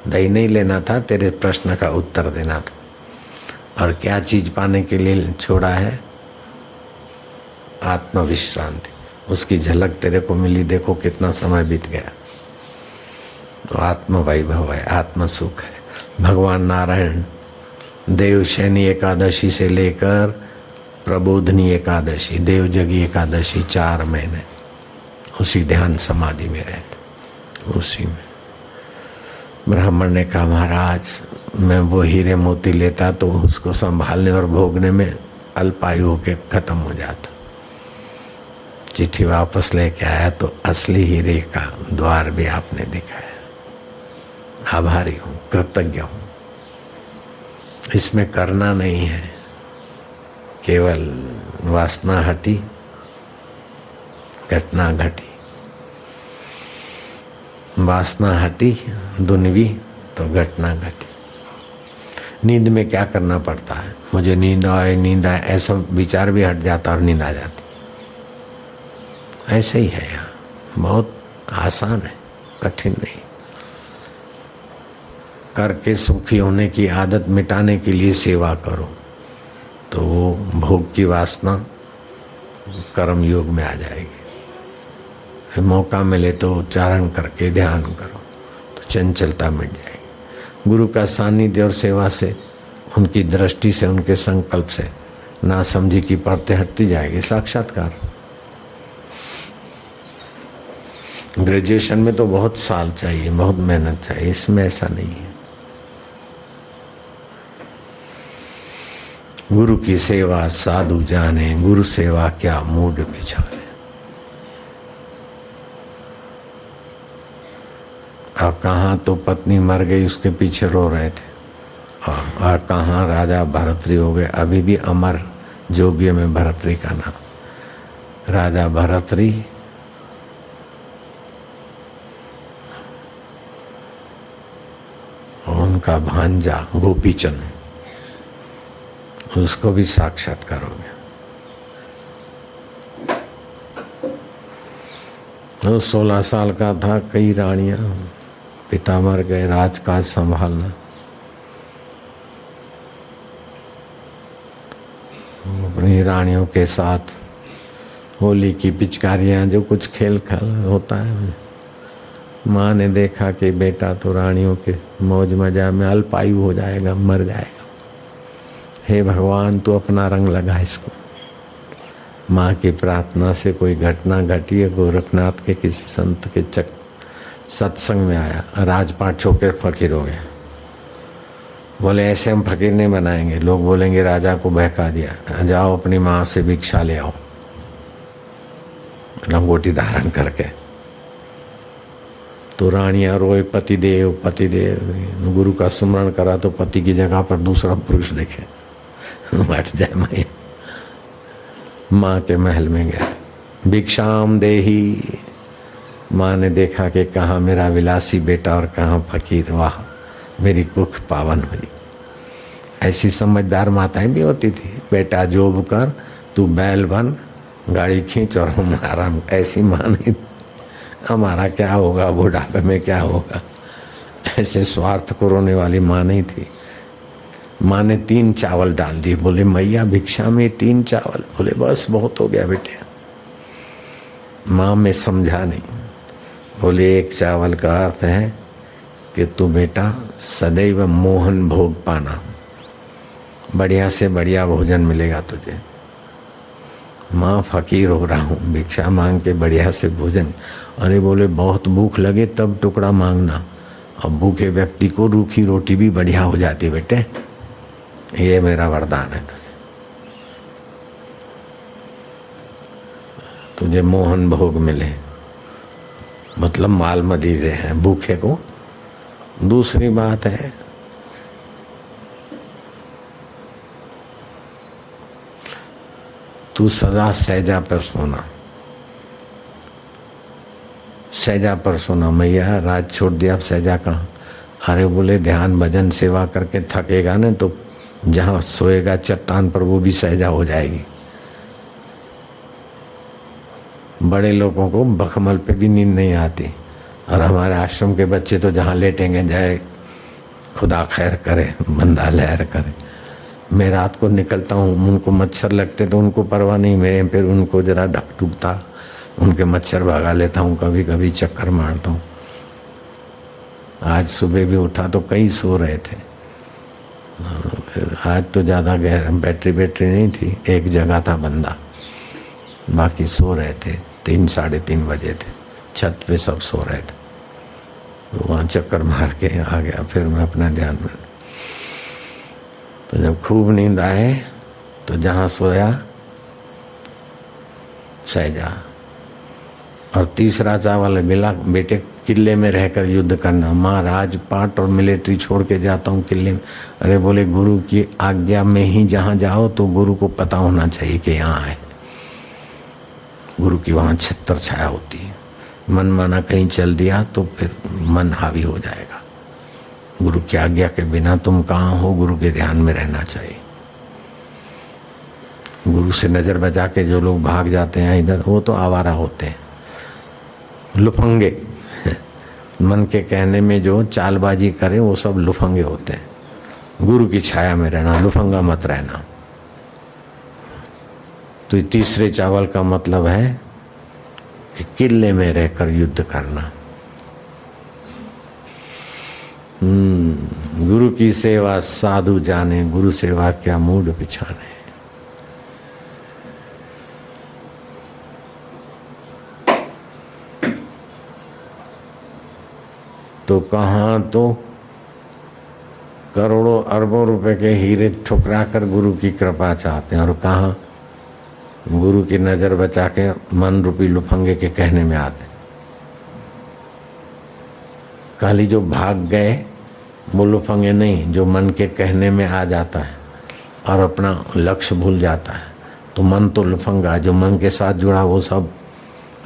दही नहीं लेना था, तेरे प्रश्न का उत्तर देना था। और क्या चीज पाने के लिए छोड़ा है? आत्मविश्रांति। उसकी झलक तेरे को मिली, देखो कितना समय बीत गया। तो आत्म वैभव है, आत्म सुख है। भगवान नारायण देवशयनी एकादशी से लेकर प्रबोधनी एकादशी, देवजगी एकादशी, 4 महीने उसी ध्यान समाधि में रहते, उसी में। ब्राह्मण ने कहा महाराज मैं वो हीरे मोती लेता तो उसको संभालने और भोगने में अल्पायु होके खत्म हो जाता। चिट्ठी वापस लेके आया तो असली हीरे का द्वार भी आपने दिखाया। आभारी हूँ, कृतज्ञ हूँ। इसमें करना नहीं है, केवल वासना हटी, घटना घटी। वासना हटी दुनवी तो घटना घटी। नींद में क्या करना पड़ता है, मुझे नींद आए ऐसा विचार भी हट जाता और नींद आ जाती। ऐसे ही है यहाँ, बहुत आसान है, कठिन नहीं। करके सुखी होने की आदत मिटाने के लिए सेवा करो तो वो भोग की वासना कर्म योग में आ जाएगी। फिर मौका मिले तो उच्चारण करके ध्यान करो तो चंचलता मिट जाएगी। गुरु का सानिध्य और सेवा से, उनकी दृष्टि से, उनके संकल्प से नासमझी की परतें हटती जाएगी। साक्षात्कार। ग्रेजुएशन में तो बहुत साल चाहिए, बहुत मेहनत चाहिए, इसमें ऐसा नहीं है। गुरु की सेवा साधु जाने, गुरु सेवा क्या मूड बिछाने। और कहाँ तो पत्नी मर गई, उसके पीछे रो रहे थे, और कहाँ राजा भरतरी हो गए। अभी भी अमर जोगी में भरतरी का नाम। राजा भरतरी उनका भांजा गोपीचंद, उसको भी साक्षात्कार हो गया। वो 16 साल का था, कई रानियां, पिता मर गए, राजकाज संभालना। अपनी रानियों के साथ होली की पिचकारियां, जो कुछ खेल होता है। माँ ने देखा कि बेटा तो रानियों के मौज मजा में अल्पायु हो जाएगा, मर जाएगा। हे भगवान तू अपना रंग लगा इसको। माँ की प्रार्थना से कोई घटना घटी है। गोरखनाथ के किसी संत के सत्संग में आया, राजपाट छोड़कर फकीर हो गया। बोले ऐसे हम फकीर नहीं बनाएंगे, लोग बोलेंगे राजा को बहका दिया। जाओ अपनी माँ से भिक्षा ले आओ, लंगोटी धारण करके। तो रानियां रोए, पतिदेव पतिदेव। गुरु का सुमरण करा तो पति की जगह पर दूसरा पुरुष देखे, हट जाए मैया। माँ के महल में गया, भिक्षाम देही। माँ ने देखा कि कहाँ मेरा विलासी बेटा और कहाँ फकीर। वाह, मेरी कुख पावन हुई। ऐसी समझदार माताएं भी होती थी। बेटा जॉब कर, तू बैल बन, गाड़ी खींच और हम आराम। ऐसी माँ नहीं, हमारा क्या होगा, बुढ़ापे में क्या होगा, ऐसे स्वार्थ को रोने वाली माँ नहीं थी। माँ ने 3 चावल डाल दिए। बोले मैया भिक्षा में 3 चावल। बोले बस बहुत हो गया बेटे। माँ में समझा नहीं। बोले 1 चावल का अर्थ है कि तू बेटा सदैव मोहन भोग पाना, बढ़िया से बढ़िया भोजन मिलेगा तुझे। माँ फकीर हो रहा हूँ, भिक्षा मांग के बढ़िया से भोजन। अरे बोले बहुत भूख लगे तब टुकड़ा मांगना, अब भूखे व्यक्ति को रूखी रोटी भी बढ़िया हो जाती है बेटे। ये मेरा वरदान है तुझे मोहन भोग मिले, मतलब माल मदीरे हैं भूखे को। दूसरी बात है तू सदा सहजा पर सोना, सहजा पर सोना। मैया राज छोड़ दिया, अब सहजा कहाँ। अरे बोले ध्यान भजन सेवा करके थकेगा ना तो जहाँ सोएगा चट्टान पर वो भी सहजा हो जाएगी। बड़े लोगों को बखमल पे भी नींद नहीं आती, और हमारे आश्रम के बच्चे तो जहाँ लेटेंगे जाए खुदा खैर करे, बंदा लहर करे। मैं रात को निकलता हूँ, उनको मच्छर लगते तो उनको परवाह नहीं, मैं फिर उनको जरा ढक डुकता, उनके मच्छर भगा लेता हूँ, कभी कभी चक्कर मारता हूँ। आज सुबह भी उठा तो कई सो रहे थे। आज तो ज़्यादा गहरा बैटरी नहीं थी, एक जगह था बंदा, बाकी सो रहे थे। 3 साढ़े 3 बजे थे, छत पे सब सो रहे थे। तो वहाँ चक्कर मार के आ गया। फिर मैं अपना ध्यान में, तो जब खूब नींद आए तो जहाँ सोया सहजा। और तीसरा चावल मिला, बेटे किले में रहकर युद्ध करना। माँ राजपाट और मिलिट्री छोड़ के जाता हूँ किले में। अरे बोले गुरु की आज्ञा में ही जहाँ जाओ तो गुरु को पता होना चाहिए कि यहाँ है। गुरु की वहाँ छत्र छाया होती है। मन माना कहीं चल दिया तो फिर मन हावी हो जाएगा। गुरु की आज्ञा के बिना तुम कहाँ हो, गुरु के ध्यान में रहना चाहिए। गुरु से नजर बचा के जो लोग भाग जाते हैं इधर, वो तो आवारा होते हैं, लुफंगे। मन के कहने में जो चालबाजी करे वो सब लुफंगे होते हैं। गुरु की छाया में रहना, लुफंगा मत रहना। तो तीसरे चावल का मतलब है कि किले में रहकर युद्ध करना। गुरु की सेवा साधु जाने, गुरु सेवा क्या मूड पिछाने। तो कहाँ तो करोड़ों अरबों रुपए के हीरे ठुकरा कर गुरु की कृपा चाहते हैं, और कहाँ गुरु की नजर बचा के मन रूपी लुफंगे के कहने में आते। खाली जो भाग गए वो लुफंगे नहीं, जो मन के कहने में आ जाता है और अपना लक्ष्य भूल जाता है तो मन तो लुफंगा, जो मन के साथ जुड़ा वो सब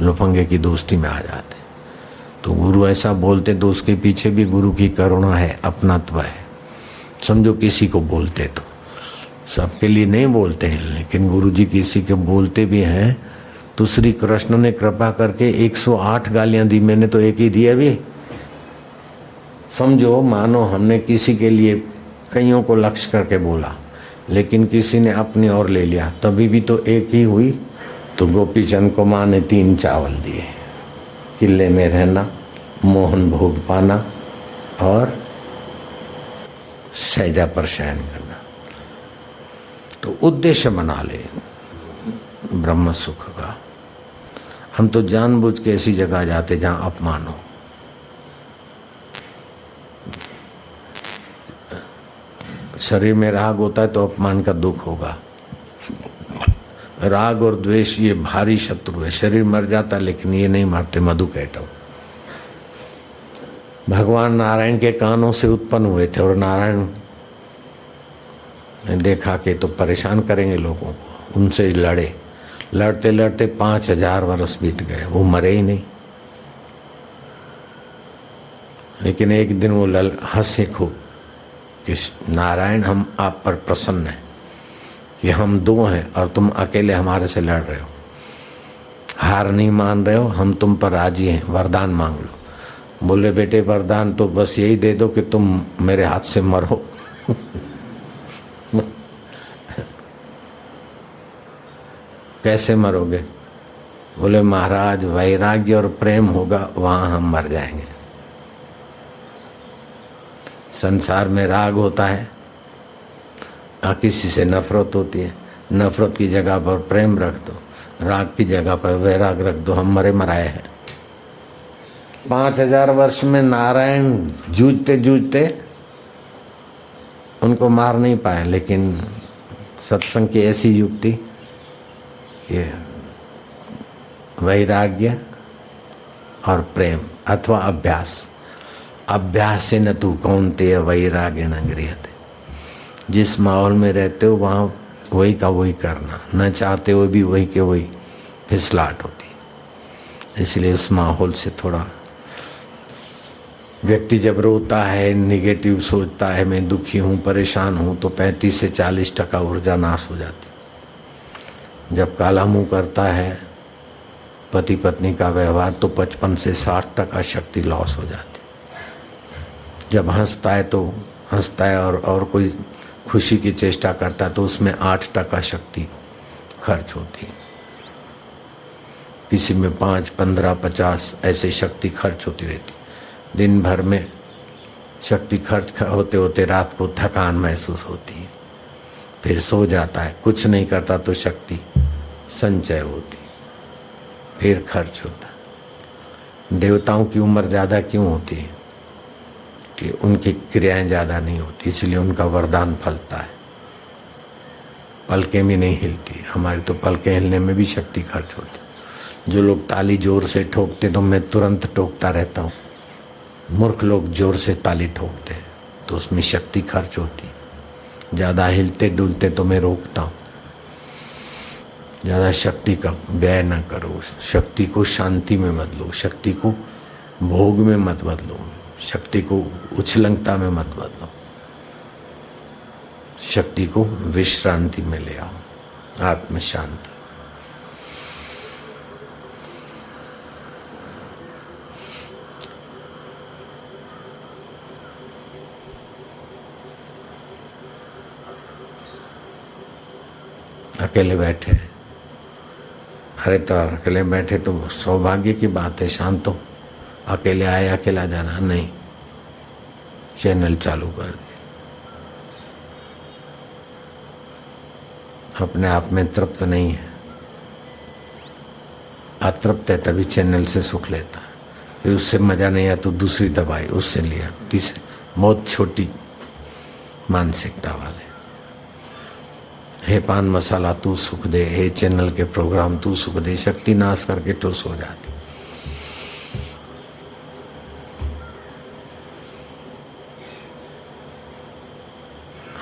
लुफंगे की दोस्ती में आ जाते। तो गुरु ऐसा बोलते तो उसके पीछे भी गुरु की करुणा है, अपनात्व है। समझो किसी को बोलते तो सबके लिए नहीं बोलते हैं, लेकिन गुरु जी किसी के बोलते भी हैं तो श्री कृष्ण ने कृपा करके 108 गालियां दी, मैंने तो एक ही दी अभी। समझो मानो हमने किसी के लिए कईयों को लक्ष्य करके बोला, लेकिन किसी ने अपनी ओर ले लिया, तभी भी तो एक ही हुई। तो गोपी चंद को माँ ने 3 चावल दिए, किले में रहना, मोहन भोग पाना और सहजा पर शयन करना। तो उद्देश्य बना ले ब्रह्म सुख का। हम तो जानबूझ के ऐसी जगह जाते जहां अपमान हो। शरीर में राग होता है तो अपमान का दुख होगा। राग और द्वेष ये भारी शत्रु है। शरीर मर जाता लेकिन ये नहीं मरते। मधुकैटव भगवान नारायण के कानों से उत्पन्न हुए थे और नारायण ने देखा कि तो परेशान करेंगे लोगों को, उनसे लड़े। लड़ते लड़ते 5000 वर्ष बीत गए, वो मरे ही नहीं। लेकिन एक दिन वो हंसे खूब कि नारायण हम आप पर प्रसन्न हैं कि हम 2 हैं और तुम अकेले हमारे से लड़ रहे हो, हार नहीं मान रहे हो, हम तुम पर राजी हैं, वरदान मांग लो। बोले बेटे वरदान तो बस यही दे दो कि तुम मेरे हाथ से मरो। कैसे मरोगे? बोले महाराज वैराग्य और प्रेम होगा वहां हम मर जाएंगे। संसार में राग होता है, किसी से नफरत होती है, नफरत की जगह पर प्रेम रख दो, राग की जगह पर वैराग रख दो, हम मरे मराए हैं। 5000 वर्ष में नारायण जूझते जूझते उनको मार नहीं पाए, लेकिन सत्संग की ऐसी युक्ति ये वैराग्य और प्रेम अथवा अभ्यास। अभ्यास न तू कौनते वैराग्य न गृहते। जिस माहौल में रहते हो वहाँ वही का वही करना, न चाहते हो भी वही के वही फिसलाहट होती। इसलिए उस माहौल से थोड़ा व्यक्ति जब रोता है, निगेटिव सोचता है, मैं दुखी हूँ, परेशान हूँ, तो 35 से 40% ऊर्जा नाश हो जाती। जब काला मुंह करता है पति पत्नी का व्यवहार तो 55 से 60% शक्ति लॉस हो जाती। जब हंसता है तो हंसता है और कोई खुशी की चेष्टा करता है तो उसमें 8% शक्ति खर्च होती है। किसी में 5, 15, 50 ऐसे शक्ति खर्च होती रहती। दिन भर में शक्ति खर्च होते होते रात को थकान महसूस होती है, फिर सो जाता है। कुछ नहीं करता तो शक्ति संचय होती, फिर खर्च होता। देवताओं की उम्र ज़्यादा क्यों होती है? कि उनकी क्रियाएं ज़्यादा नहीं होती, इसलिए उनका वरदान फलता है। पलकें भी नहीं हिलती, हमारी तो पलकें हिलने में भी शक्ति खर्च होती। जो लोग ताली जोर से ठोकते तो मैं तुरंत ठोकता रहता हूँ। मूर्ख लोग जोर से ताली ठोकते तो उसमें शक्ति खर्च होती। ज़्यादा हिलते डुलते तो मैं रोकता हूँ। ज़्यादा शक्ति का व्यय न करो, शक्ति को शांति में बदलो, शक्ति को भोग में मत बदलो, शक्ति को उछलंगता में मत बदलो, शक्ति को विश्रांति में ले आओ, आत्म शांति। अकेले बैठे, अरे तो अकेले बैठे तो सौभाग्य की बात है, शांत हो। अकेले आए अकेला जाना नहीं, चैनल चालू कर दे। अपने आप में तृप्त नहीं है, अतृप्त है, तभी चैनल से सुख लेता है। फिर उससे मजा नहीं आया तो दूसरी दवाई उससे लिया, तीसरी। बहुत छोटी मानसिकता वाले। हे पान मसाला तू सुख दे, हे चैनल के प्रोग्राम तू सुख दे, शक्ति नाश करके ठोस हो जाती।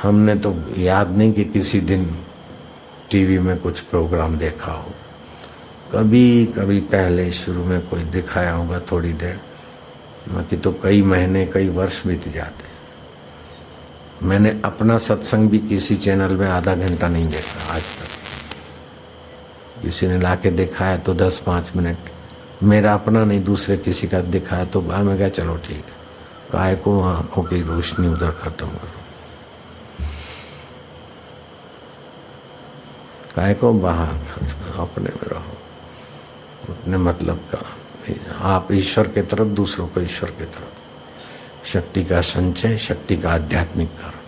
हमने तो याद नहीं कि किसी दिन टीवी में कुछ प्रोग्राम देखा हो। कभी कभी पहले शुरू में कोई दिखाया होगा थोड़ी देर, बाकी तो कई महीने कई वर्ष बीत जाते। मैंने अपना सत्संग भी किसी चैनल में आधा घंटा नहीं देखा आज तक। किसी ने लाके दिखाया तो 10-5 मिनट, मेरा अपना नहीं दूसरे किसी का दिखाया तो मैं क्या चलो ठीक है, काय को आंखों की रोशनी उधर खत्म करो, काय को बाहर खर्च करो, अपने में रहो, अपने मतलब का। आप ईश्वर की तरफ, दूसरों को ईश्वर की तरफ। शक्ति का संचय, शक्ति का आध्यात्मिककरण,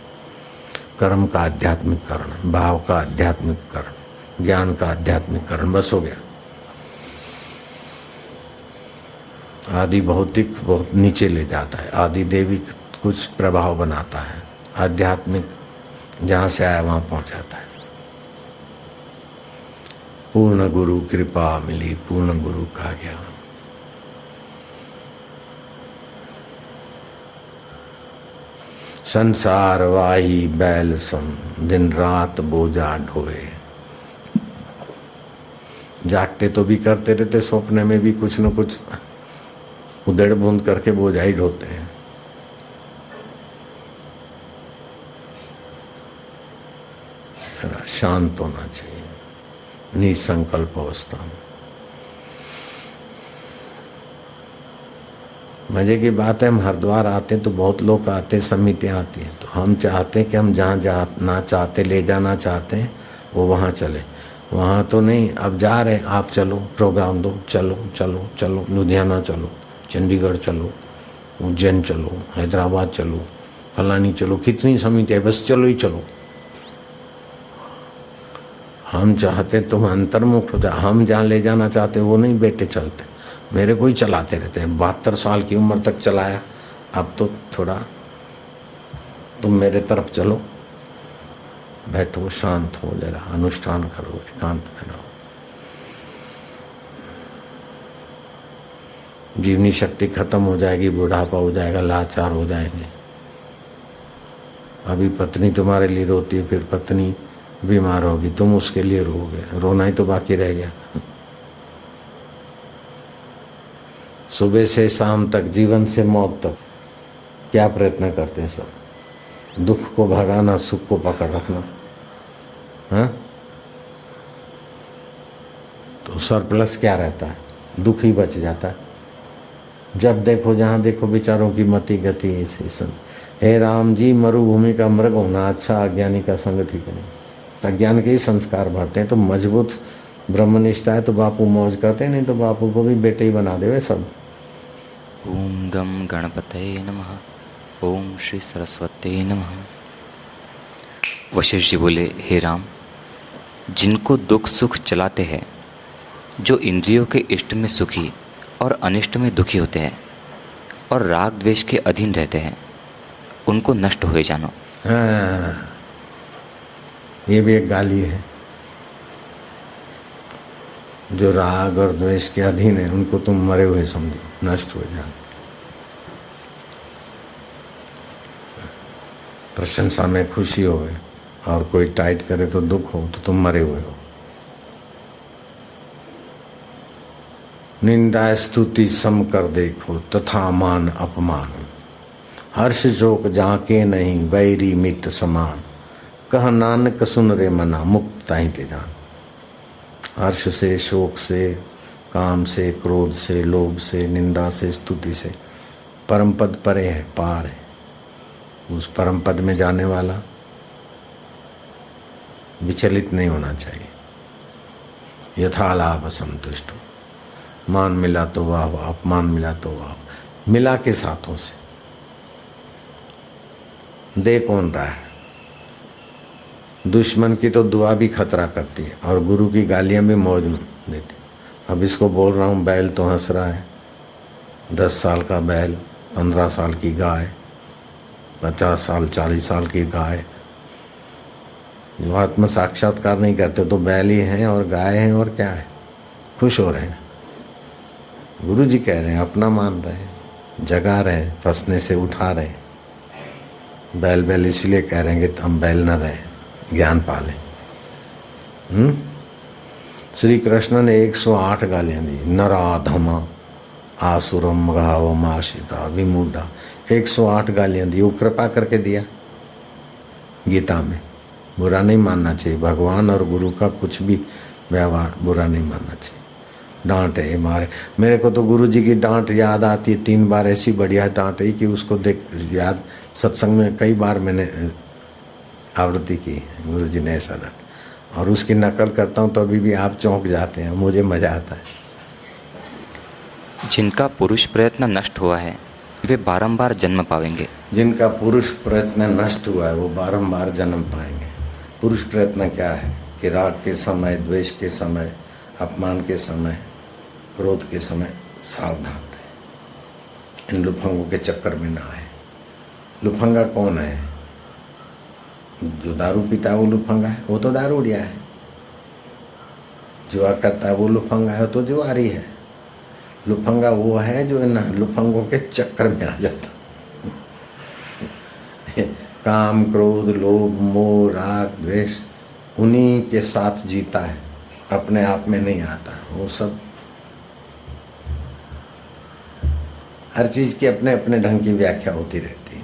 कर्म का आध्यात्मिककरण, भाव का आध्यात्मिककरण, ज्ञान का आध्यात्मिककरण, बस हो गया। आदि भौतिक बहुत नीचे ले जाता है, आदि देविक कुछ प्रभाव बनाता है, आध्यात्मिक जहाँ से आया वहाँ पहुँचाता है। पूर्ण गुरु कृपा मिली, पूर्ण गुरु का ज्ञान। संसार वाही बैल सम, दिन रात बोझा ढोए। जागते तो भी करते रहते, सपने में भी कुछ न कुछ उधेड़ बूंद करके बोझा ही ढोते हैं। जरा शांत होना चाहिए निसंकल्प अवस्था में। मजे की बात है, हम हरिद्वार आते हैं तो बहुत लोग आते हैं, समितियाँ आती हैं, तो हम चाहते हैं कि हम जहाँ जाना चाहते, ले जाना चाहते हैं वो वहाँ चले। वहाँ तो नहीं, अब जा रहे हैं, आप चलो, प्रोग्राम दो, चलो चलो चलो, लुधियाना चलो, चंडीगढ़ चलो, उज्जैन चलो, हैदराबाद चलो, फलानी चलो, कितनी समितियाँ, बस चलो ही चलो। हम चाहते तुम अंतर्मुख हो जा, हम जहाँ ले जाना चाहते वो नहीं बेटे चलते। मेरे को ही चलाते रहते हैं, 72 साल की उम्र तक चलाया, अब तो थोड़ा तुम मेरे तरफ चलो, बैठो, शांत हो, जरा अनुष्ठान करो, एकांत में रहो। जीवनी शक्ति खत्म हो जाएगी, बुढ़ापा हो जाएगा, लाचार हो जाएंगे। अभी पत्नी तुम्हारे लिए रोती है, फिर पत्नी बीमार होगी, तुम उसके लिए रोओगे, रोना ही तो बाकी रह गया। सुबह से शाम तक, जीवन से मौत तक क्या प्रयत्न करते हैं सब? दुख को भगाना, सुख को पकड़ रखना, हाँ? तो सरप्लस क्या रहता है? दुख ही बच जाता है। जब देखो जहाँ देखो बेचारों की मति गति ऐसी सुन। हे राम जी, मरुभूमि का मृग होना अच्छा, अज्ञानी का संग ठीक नहीं। अज्ञान के ही संस्कार भरते हैं, तो मजबूत ब्रह्मनिष्ठा है तो बापू मौज करते हैं, नहीं तो बापू को भी बेटे ही बना देवे सब। ओम गम गणपतये नमः, ओम श्री सरस्वती नमः। वशिष्ठ जी बोले, हे राम, जिनको दुख सुख चलाते हैं, जो इंद्रियों के इष्ट में सुखी और अनिष्ट में दुखी होते हैं और राग द्वेष के अधीन रहते हैं, उनको नष्ट हुए जानो। हाँ, ये भी एक गाली है। जो राग और द्वेष के अधीन है उनको तुम मरे हुए समझो, नष्ट हो जाओ। प्रशंसा में खुशी हो और कोई टाइट करे तो दुख हो तो तुम मरे हुए हो। निंदा स्तुति सम कर देखो तथा मान अपमान, हर्ष शोक जाके नहीं बैरी मित समान, कह नानक सुन रे मना मुक्त ताहि ते जान। हर्ष से, शोक से, काम से, क्रोध से, लोभ से, निंदा से, स्तुति से परम पद परे है, पार है। उस परम पद में जाने वाला विचलित नहीं होना चाहिए। यथा लाभ संतुष्ट, मान मिला तो वाह वाह, अपमान मिला तो वाह, मिला के साथों से। दे कौन रहा है? दुश्मन की तो दुआ भी खतरा करती है और गुरु की गालियां भी मौज देती। अब इसको बोल रहा हूँ, बैल तो हंस रहा है। 10 साल का बैल, 15 साल की गाय, 50 साल 40 साल की गाय, जो आत्म साक्षात्कार नहीं करते तो बैल ही हैं और गाय हैं और क्या है, खुश हो रहे हैं। गुरु जी कह रहे हैं अपना मान रहे हैं, जगा रहे हैं, फंसने से उठा रहे हैं। बैल बैल इसलिए कह रहे हैं कि हम बैल न रहे, ज्ञान पाले। श्री कृष्ण ने 108 गालियां दी। नराधमा आसुरम गावम आशिता विमूढ़ा, 108 गालियां दी। वो कृपा करके दिया गीता में। बुरा नहीं मानना चाहिए, भगवान और गुरु का कुछ भी व्यवहार बुरा नहीं मानना चाहिए। डांटे मारे, मेरे को तो गुरु जी की डांट याद आती है। 3 बार ऐसी बढ़िया डांट आई कि उसको देख याद, सत्संग में कई बार मैंने आवृत्ति की, गुरु जी ने ऐसा डांट, और उसकी नकल करता हूँ तो अभी भी आप चौंक जाते हैं, मुझे मजा आता है। जिनका पुरुष प्रयत्न नष्ट हुआ है वे बारंबार जन्म पाएंगे। जिनका पुरुष प्रयत्न नष्ट हुआ है वो बारंबार जन्म पाएंगे। पुरुष प्रयत्न क्या है कि राग के समय, द्वेष के समय, अपमान के समय, क्रोध के समय सावधान रहे, इन लुफंगों के चक्कर में ना आए। लुफंगा कौन है? जो दारू पीता है वो लुफंगा है, वो तो दारूडिया है। जुआ करता है वो लुफंगा है, तो जुआरी है। लुफंगा वो है जो इन लुफंगों के चक्कर में आ जाता। काम, क्रोध, लोभ, मोह, राग, द्वेष उन्हीं के साथ जीता है, अपने आप में नहीं आता। वो सब हर चीज की अपने अपने ढंग की व्याख्या होती रहती है।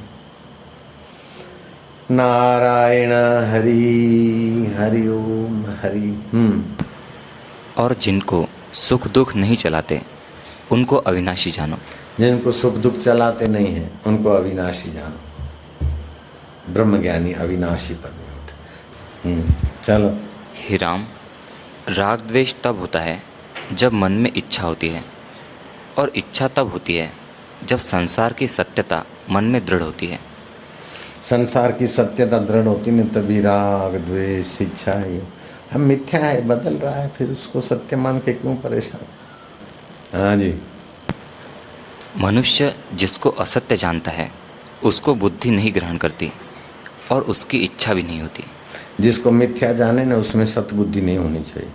नारायण हरि हरि ओम हरि। और जिनको सुख दुख नहीं चलाते उनको अविनाशी जानो। जिनको सुख दुख चलाते नहीं है उनको अविनाशी जानो। ब्रह्मज्ञानी अविनाशी पद में होते। चलो। हे राम, राग द्वेष तब होता है जब मन में इच्छा होती है, और इच्छा तब होती है जब संसार की सत्यता मन में दृढ़ होती है। संसार की सत्यता दृढ़ होती नहीं तभी राग द्वेष इच्छा है। हम मिथ्या है, बदल रहा है, फिर उसको सत्य मान के क्यों परेशान? हाँ जी। मनुष्य जिसको असत्य जानता है उसको बुद्धि नहीं ग्रहण करती और उसकी इच्छा भी नहीं होती। जिसको मिथ्या जाने ना उसमें सतबुद्धि नहीं होनी चाहिए।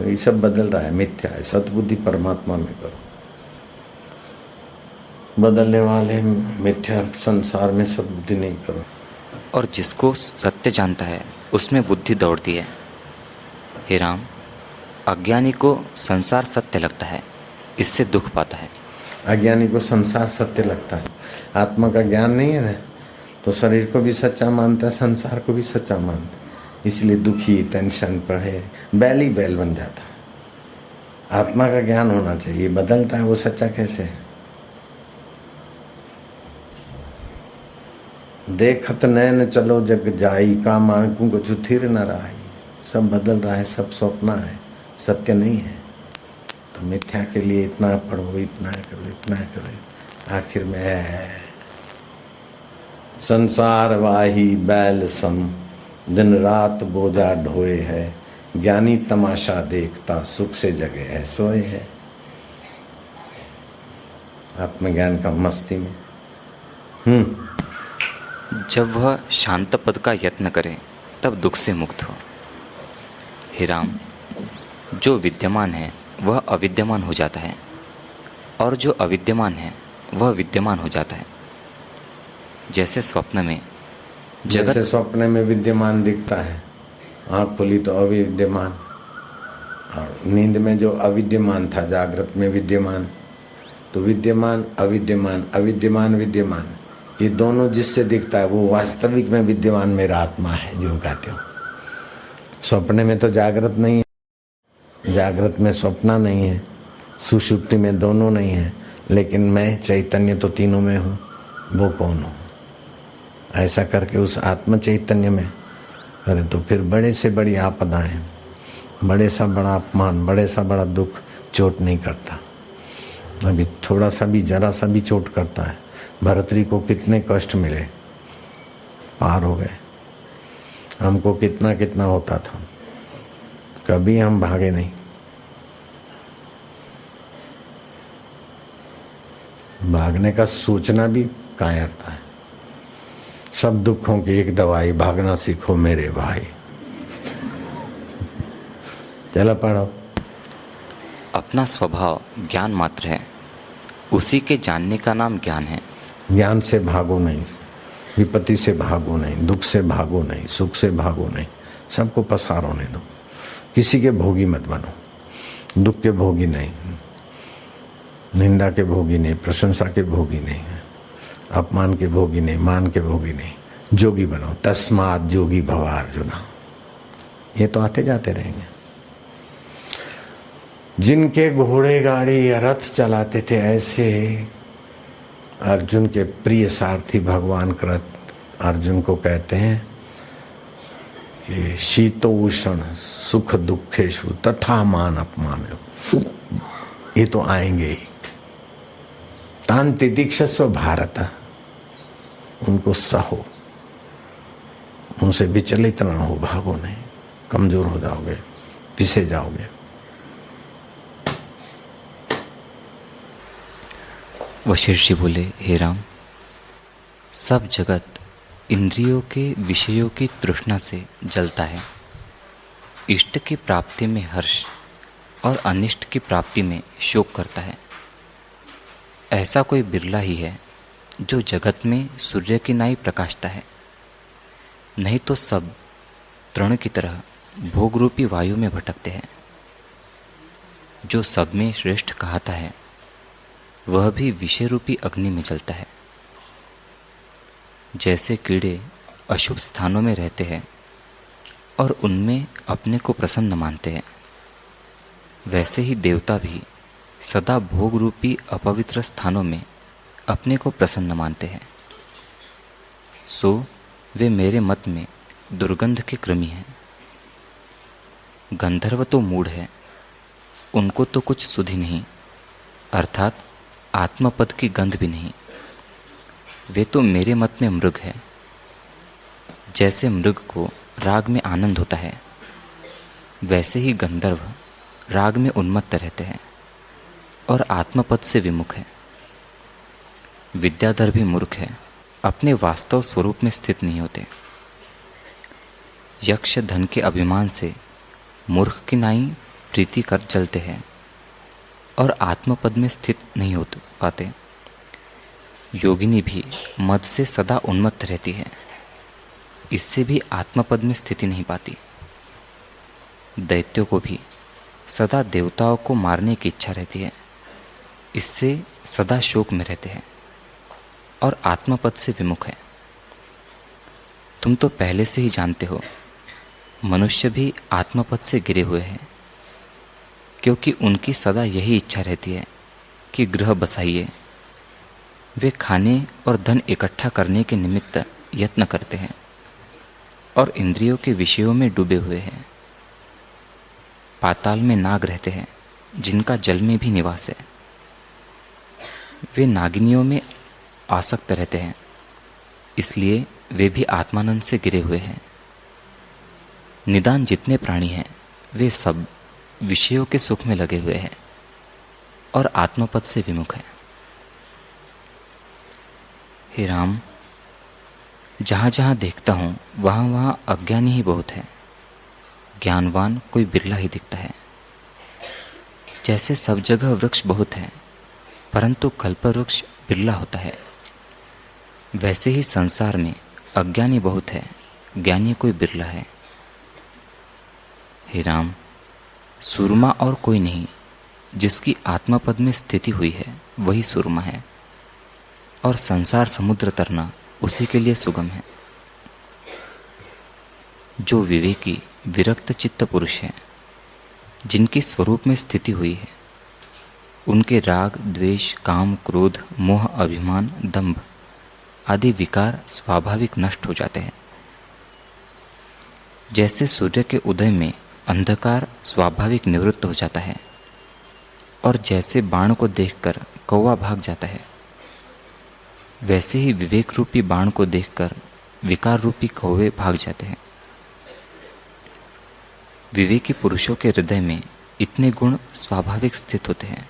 ये सब बदल रहा है, मिथ्या है। सतबुद्धि परमात्मा में करो। बदलने वाले मिथ्या संसार में सतबुद्धि नहीं करो। और जिसको सत्य जानता है उसमें बुद्धि दौड़ती है। हे राम, अज्ञानी को संसार सत्य लगता है, इससे दुख पाता है। अज्ञानी को संसार सत्य लगता है, आत्मा का ज्ञान नहीं है ना, तो शरीर को भी सच्चा मानता है, संसार को भी सच्चा मानता है, इसलिए दुखी, टेंशन पढ़े, बैल ही बैल बन जाता है। आत्मा का ज्ञान होना चाहिए, बदलता है वो सच्चा कैसे है? देखत नैन चलो जग जाई, का मानकू को थिर न रहा। सब बदल रहा है, सब स्वप्न है, सत्य नहीं है। तो मिथ्या के लिए इतना पढ़ो, इतना करो, इतना करो, आखिर में है संसार वाही बैल सम, दिन रात बोझा ढोए है, ज्ञानी तमाशा देखता सुख से जगे है सोए है। आत्मज्ञान का मस्ती में जब वह शांत पद का यत्न करे तब दुख से मुक्त हो। हे राम, जो विद्यमान है वह अविद्यमान हो जाता है और जो अविद्यमान है वह विद्यमान हो जाता है। जैसे स्वप्न में जैसे स्वप्न में विद्यमान दिखता है, आँख खुली तो अविद्यमान, और नींद में जो अविद्यमान था जागृत में विद्यमान। तो विद्यमान अविद्यमान, अविद्यमान विद्यमान, ये दोनों जिससे दिखता है वो वास्तविक में विद्यमान मेरा आत्मा है, जो कहते हो। स्वप्न में तो जागृत नहीं है, जागृत में स्वप्न नहीं है, सुषुप्ति में दोनों नहीं है, लेकिन मैं चैतन्य तो तीनों में हूँ। वो कौन हूँ? ऐसा करके उस आत्म चैतन्य में करे तो फिर बड़े से बड़ी आपदाएं, बड़े सा बड़ा अपमान, बड़े सा बड़ा दुख चोट नहीं करता। अभी थोड़ा सा भी, जरा सा भी चोट करता है। भरतरी को कितने कष्ट मिले, पार हो गए। हमको कितना कितना होता था, कभी हम भागे नहीं। भागने का सोचना भी कायरता है। सब दुखों की एक दवाई, भागना सीखो मेरे भाई। चलो पढ़ो। अपना स्वभाव ज्ञान मात्र है, उसी के जानने का नाम ज्ञान है। ज्ञान से भागो नहीं, विपत्ति से भागो नहीं, दुख से भागो नहीं, सुख से भागो नहीं, सबको पसार होने दो। किसी के भोगी मत बनो, दुख के भोगी नहीं, निंदा के भोगी नहीं, प्रशंसा के भोगी नहीं, अपमान के भोगी नहीं, मान के भोगी नहीं। जोगी बनो। तस्मात् जोगी भव अर्जुना। ये तो आते जाते रहेंगे। जिनके घोड़े गाड़ी या रथ चलाते थे, ऐसे अर्जुन के प्रिय सारथी भगवान कृत अर्जुन को कहते हैं कि शीतोष्ण सुख दुखेषु तथा मान अपमान। ये तो आएंगे ही। तान तितिक्षस्व भारत, उनको सहो, उनसे विचलित ना हो, भागो नहीं, कमजोर हो जाओगे, पिसे जाओगे। वशिष्ठ जी बोले, हे राम, सब जगत इंद्रियों के विषयों की तृष्णा से जलता है। इष्ट की प्राप्ति में हर्ष और अनिष्ट की प्राप्ति में शोक करता है। ऐसा कोई बिरला ही है जो जगत में सूर्य की नाई प्रकाशता है। नहीं तो सब तृण की तरह भोग रूपी वायु में भटकते हैं। जो सब में श्रेष्ठ कहता है वह भी विषय रूपी अग्नि में जलता है। जैसे कीड़े अशुभ स्थानों में रहते हैं और उनमें अपने को प्रसन्न मानते हैं, वैसे ही देवता भी सदा भोग रूपी अपवित्र स्थानों में अपने को प्रसन्न मानते हैं। सो वे मेरे मत में दुर्गंध के क्रमी हैं। गंधर्व तो मूढ़ है, उनको तो कुछ सुधि नहीं, अर्थात आत्मपद की गंध भी नहीं। वे तो मेरे मत में मृग है। जैसे मृग को राग में आनंद होता है, वैसे ही गंधर्व राग में उन्मत्त रहते हैं और आत्मपद से विमुख है। विद्याधर भी मूर्ख है, अपने वास्तव स्वरूप में स्थित नहीं होते। यक्ष धन के अभिमान से मूर्ख की नाई प्रीति कर जलते हैं और आत्मपद में स्थित नहीं हो पाते। योगिनी भी मद से सदा उन्मत्त रहती है, इससे भी आत्मपद में स्थिति नहीं पाती। दैत्यों को भी सदा देवताओं को मारने की इच्छा रहती है, इससे सदा शोक में रहते हैं और आत्मपद से विमुख है। तुम तो पहले से ही जानते हो, मनुष्य भी आत्मपद से गिरे हुए हैं, क्योंकि उनकी सदा यही इच्छा रहती है कि गृह बसाइए। वे खाने और धन इकट्ठा करने के निमित्त यत्न करते हैं और इंद्रियों के विषयों में डूबे हुए हैं। पाताल में नाग रहते हैं, जिनका जल में भी निवास है। वे नागिनियों में आसक्त रहते हैं, इसलिए वे भी आत्मानंद से गिरे हुए हैं। निदान जितने प्राणी हैं, वे सब विषयों के सुख में लगे हुए हैं और आत्मपद से विमुख हैं। हे राम, जहाँ जहाँ देखता हूँ वहाँ वहाँ अज्ञानी ही बहुत है, ज्ञानवान कोई बिरला ही दिखता है। जैसे सब जगह वृक्ष बहुत हैं, परंतु कल्पवृक्ष बिरला होता है, वैसे ही संसार में अज्ञानी बहुत है, ज्ञानी कोई बिरला है। हे राम, सूरमा और कोई नहीं, जिसकी आत्मपद में स्थिति हुई है वही सूरमा है, और संसार समुद्र तरना उसी के लिए सुगम है। जो विवेकी विरक्त चित्त पुरुष है, जिनकी स्वरूप में स्थिति हुई है, उनके राग, द्वेष, काम, क्रोध, मोह, अभिमान, दंभ आदि विकार स्वाभाविक नष्ट हो जाते हैं। जैसे सूर्य के उदय में अंधकार स्वाभाविक निवृत्त हो जाता है, और जैसे बाण को देखकर कौवा भाग जाता है, वैसे ही विवेक रूपी बाण को देखकर विकार रूपी कौवे भाग जाते हैं। विवेकी पुरुषों के हृदय में इतने गुण स्वाभाविक स्थित होते हैं।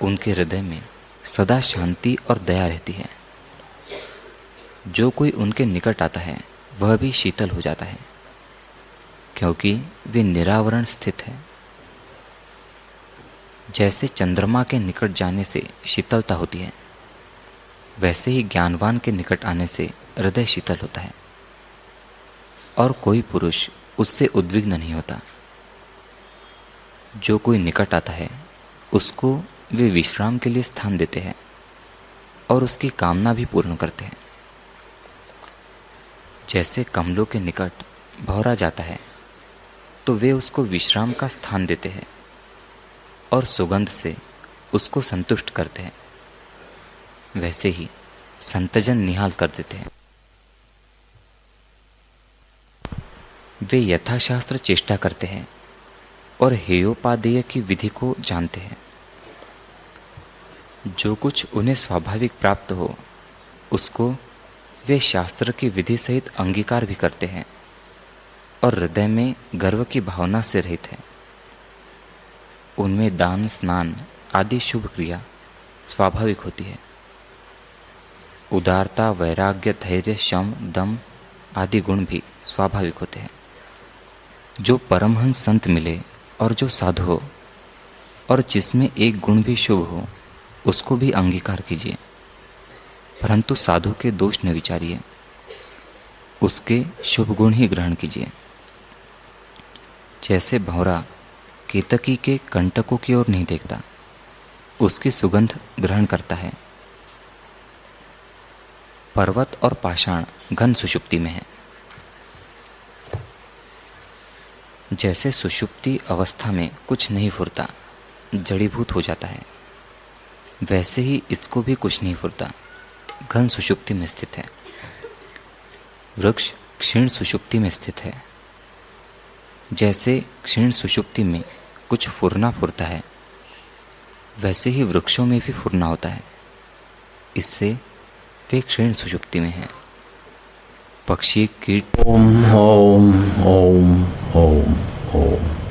उनके हृदय में सदा शांति और दया रहती है। जो कोई उनके निकट आता है वह भी शीतल हो जाता है, क्योंकि वे निरावरण स्थित है। जैसे चंद्रमा के निकट जाने से शीतलता होती है, वैसे ही ज्ञानवान के निकट आने से हृदय शीतल होता है, और कोई पुरुष उससे उद्विग्न नहीं होता। जो कोई निकट आता है उसको वे विश्राम के लिए स्थान देते हैं और उसकी कामना भी पूर्ण करते हैं। जैसे कमलों के निकट भौरा जाता है तो वे उसको विश्राम का स्थान देते हैं और सुगंध से उसको संतुष्ट करते हैं, वैसे ही संतजन निहाल कर देते हैं। वे यथाशास्त्र चेष्टा करते हैं और हेयोपादेय की विधि को जानते हैं। जो कुछ उन्हें स्वाभाविक प्राप्त हो उसको वे शास्त्र की विधि सहित अंगीकार भी करते हैं और हृदय में गर्व की भावना से रहित है। उनमें दान, स्नान आदि शुभ क्रिया स्वाभाविक होती है। उदारता, वैराग्य, धैर्य, शम, दम आदि गुण भी स्वाभाविक होते हैं। जो परमहंस संत मिले और जो साधु हो और जिसमें एक गुण भी शुभ हो उसको भी अंगीकार कीजिए, परंतु साधु के दोष न विचारिए, उसके शुभ गुण ही ग्रहण कीजिए। जैसे भौरा केतकी के कंटकों की ओर नहीं देखता, उसकी सुगंध ग्रहण करता है। पर्वत और पाषाण घन सुषुप्ति में है। जैसे सुषुप्ति अवस्था में कुछ नहीं फुरता, जड़ीभूत हो जाता है, वैसे ही इसको भी कुछ नहीं फुरता, घन सुषुप्ति में स्थित है। वृक्ष क्षीण सुषुप्ति में स्थित है। जैसे क्षीण सुषुप्ति में कुछ फुरना फुरता है, वैसे ही वृक्षों में भी फुरना होता है, इससे वे क्षीण सुषुप्ति में हैं। पक्षी, कीट ओम ओम ओम ओम ओम।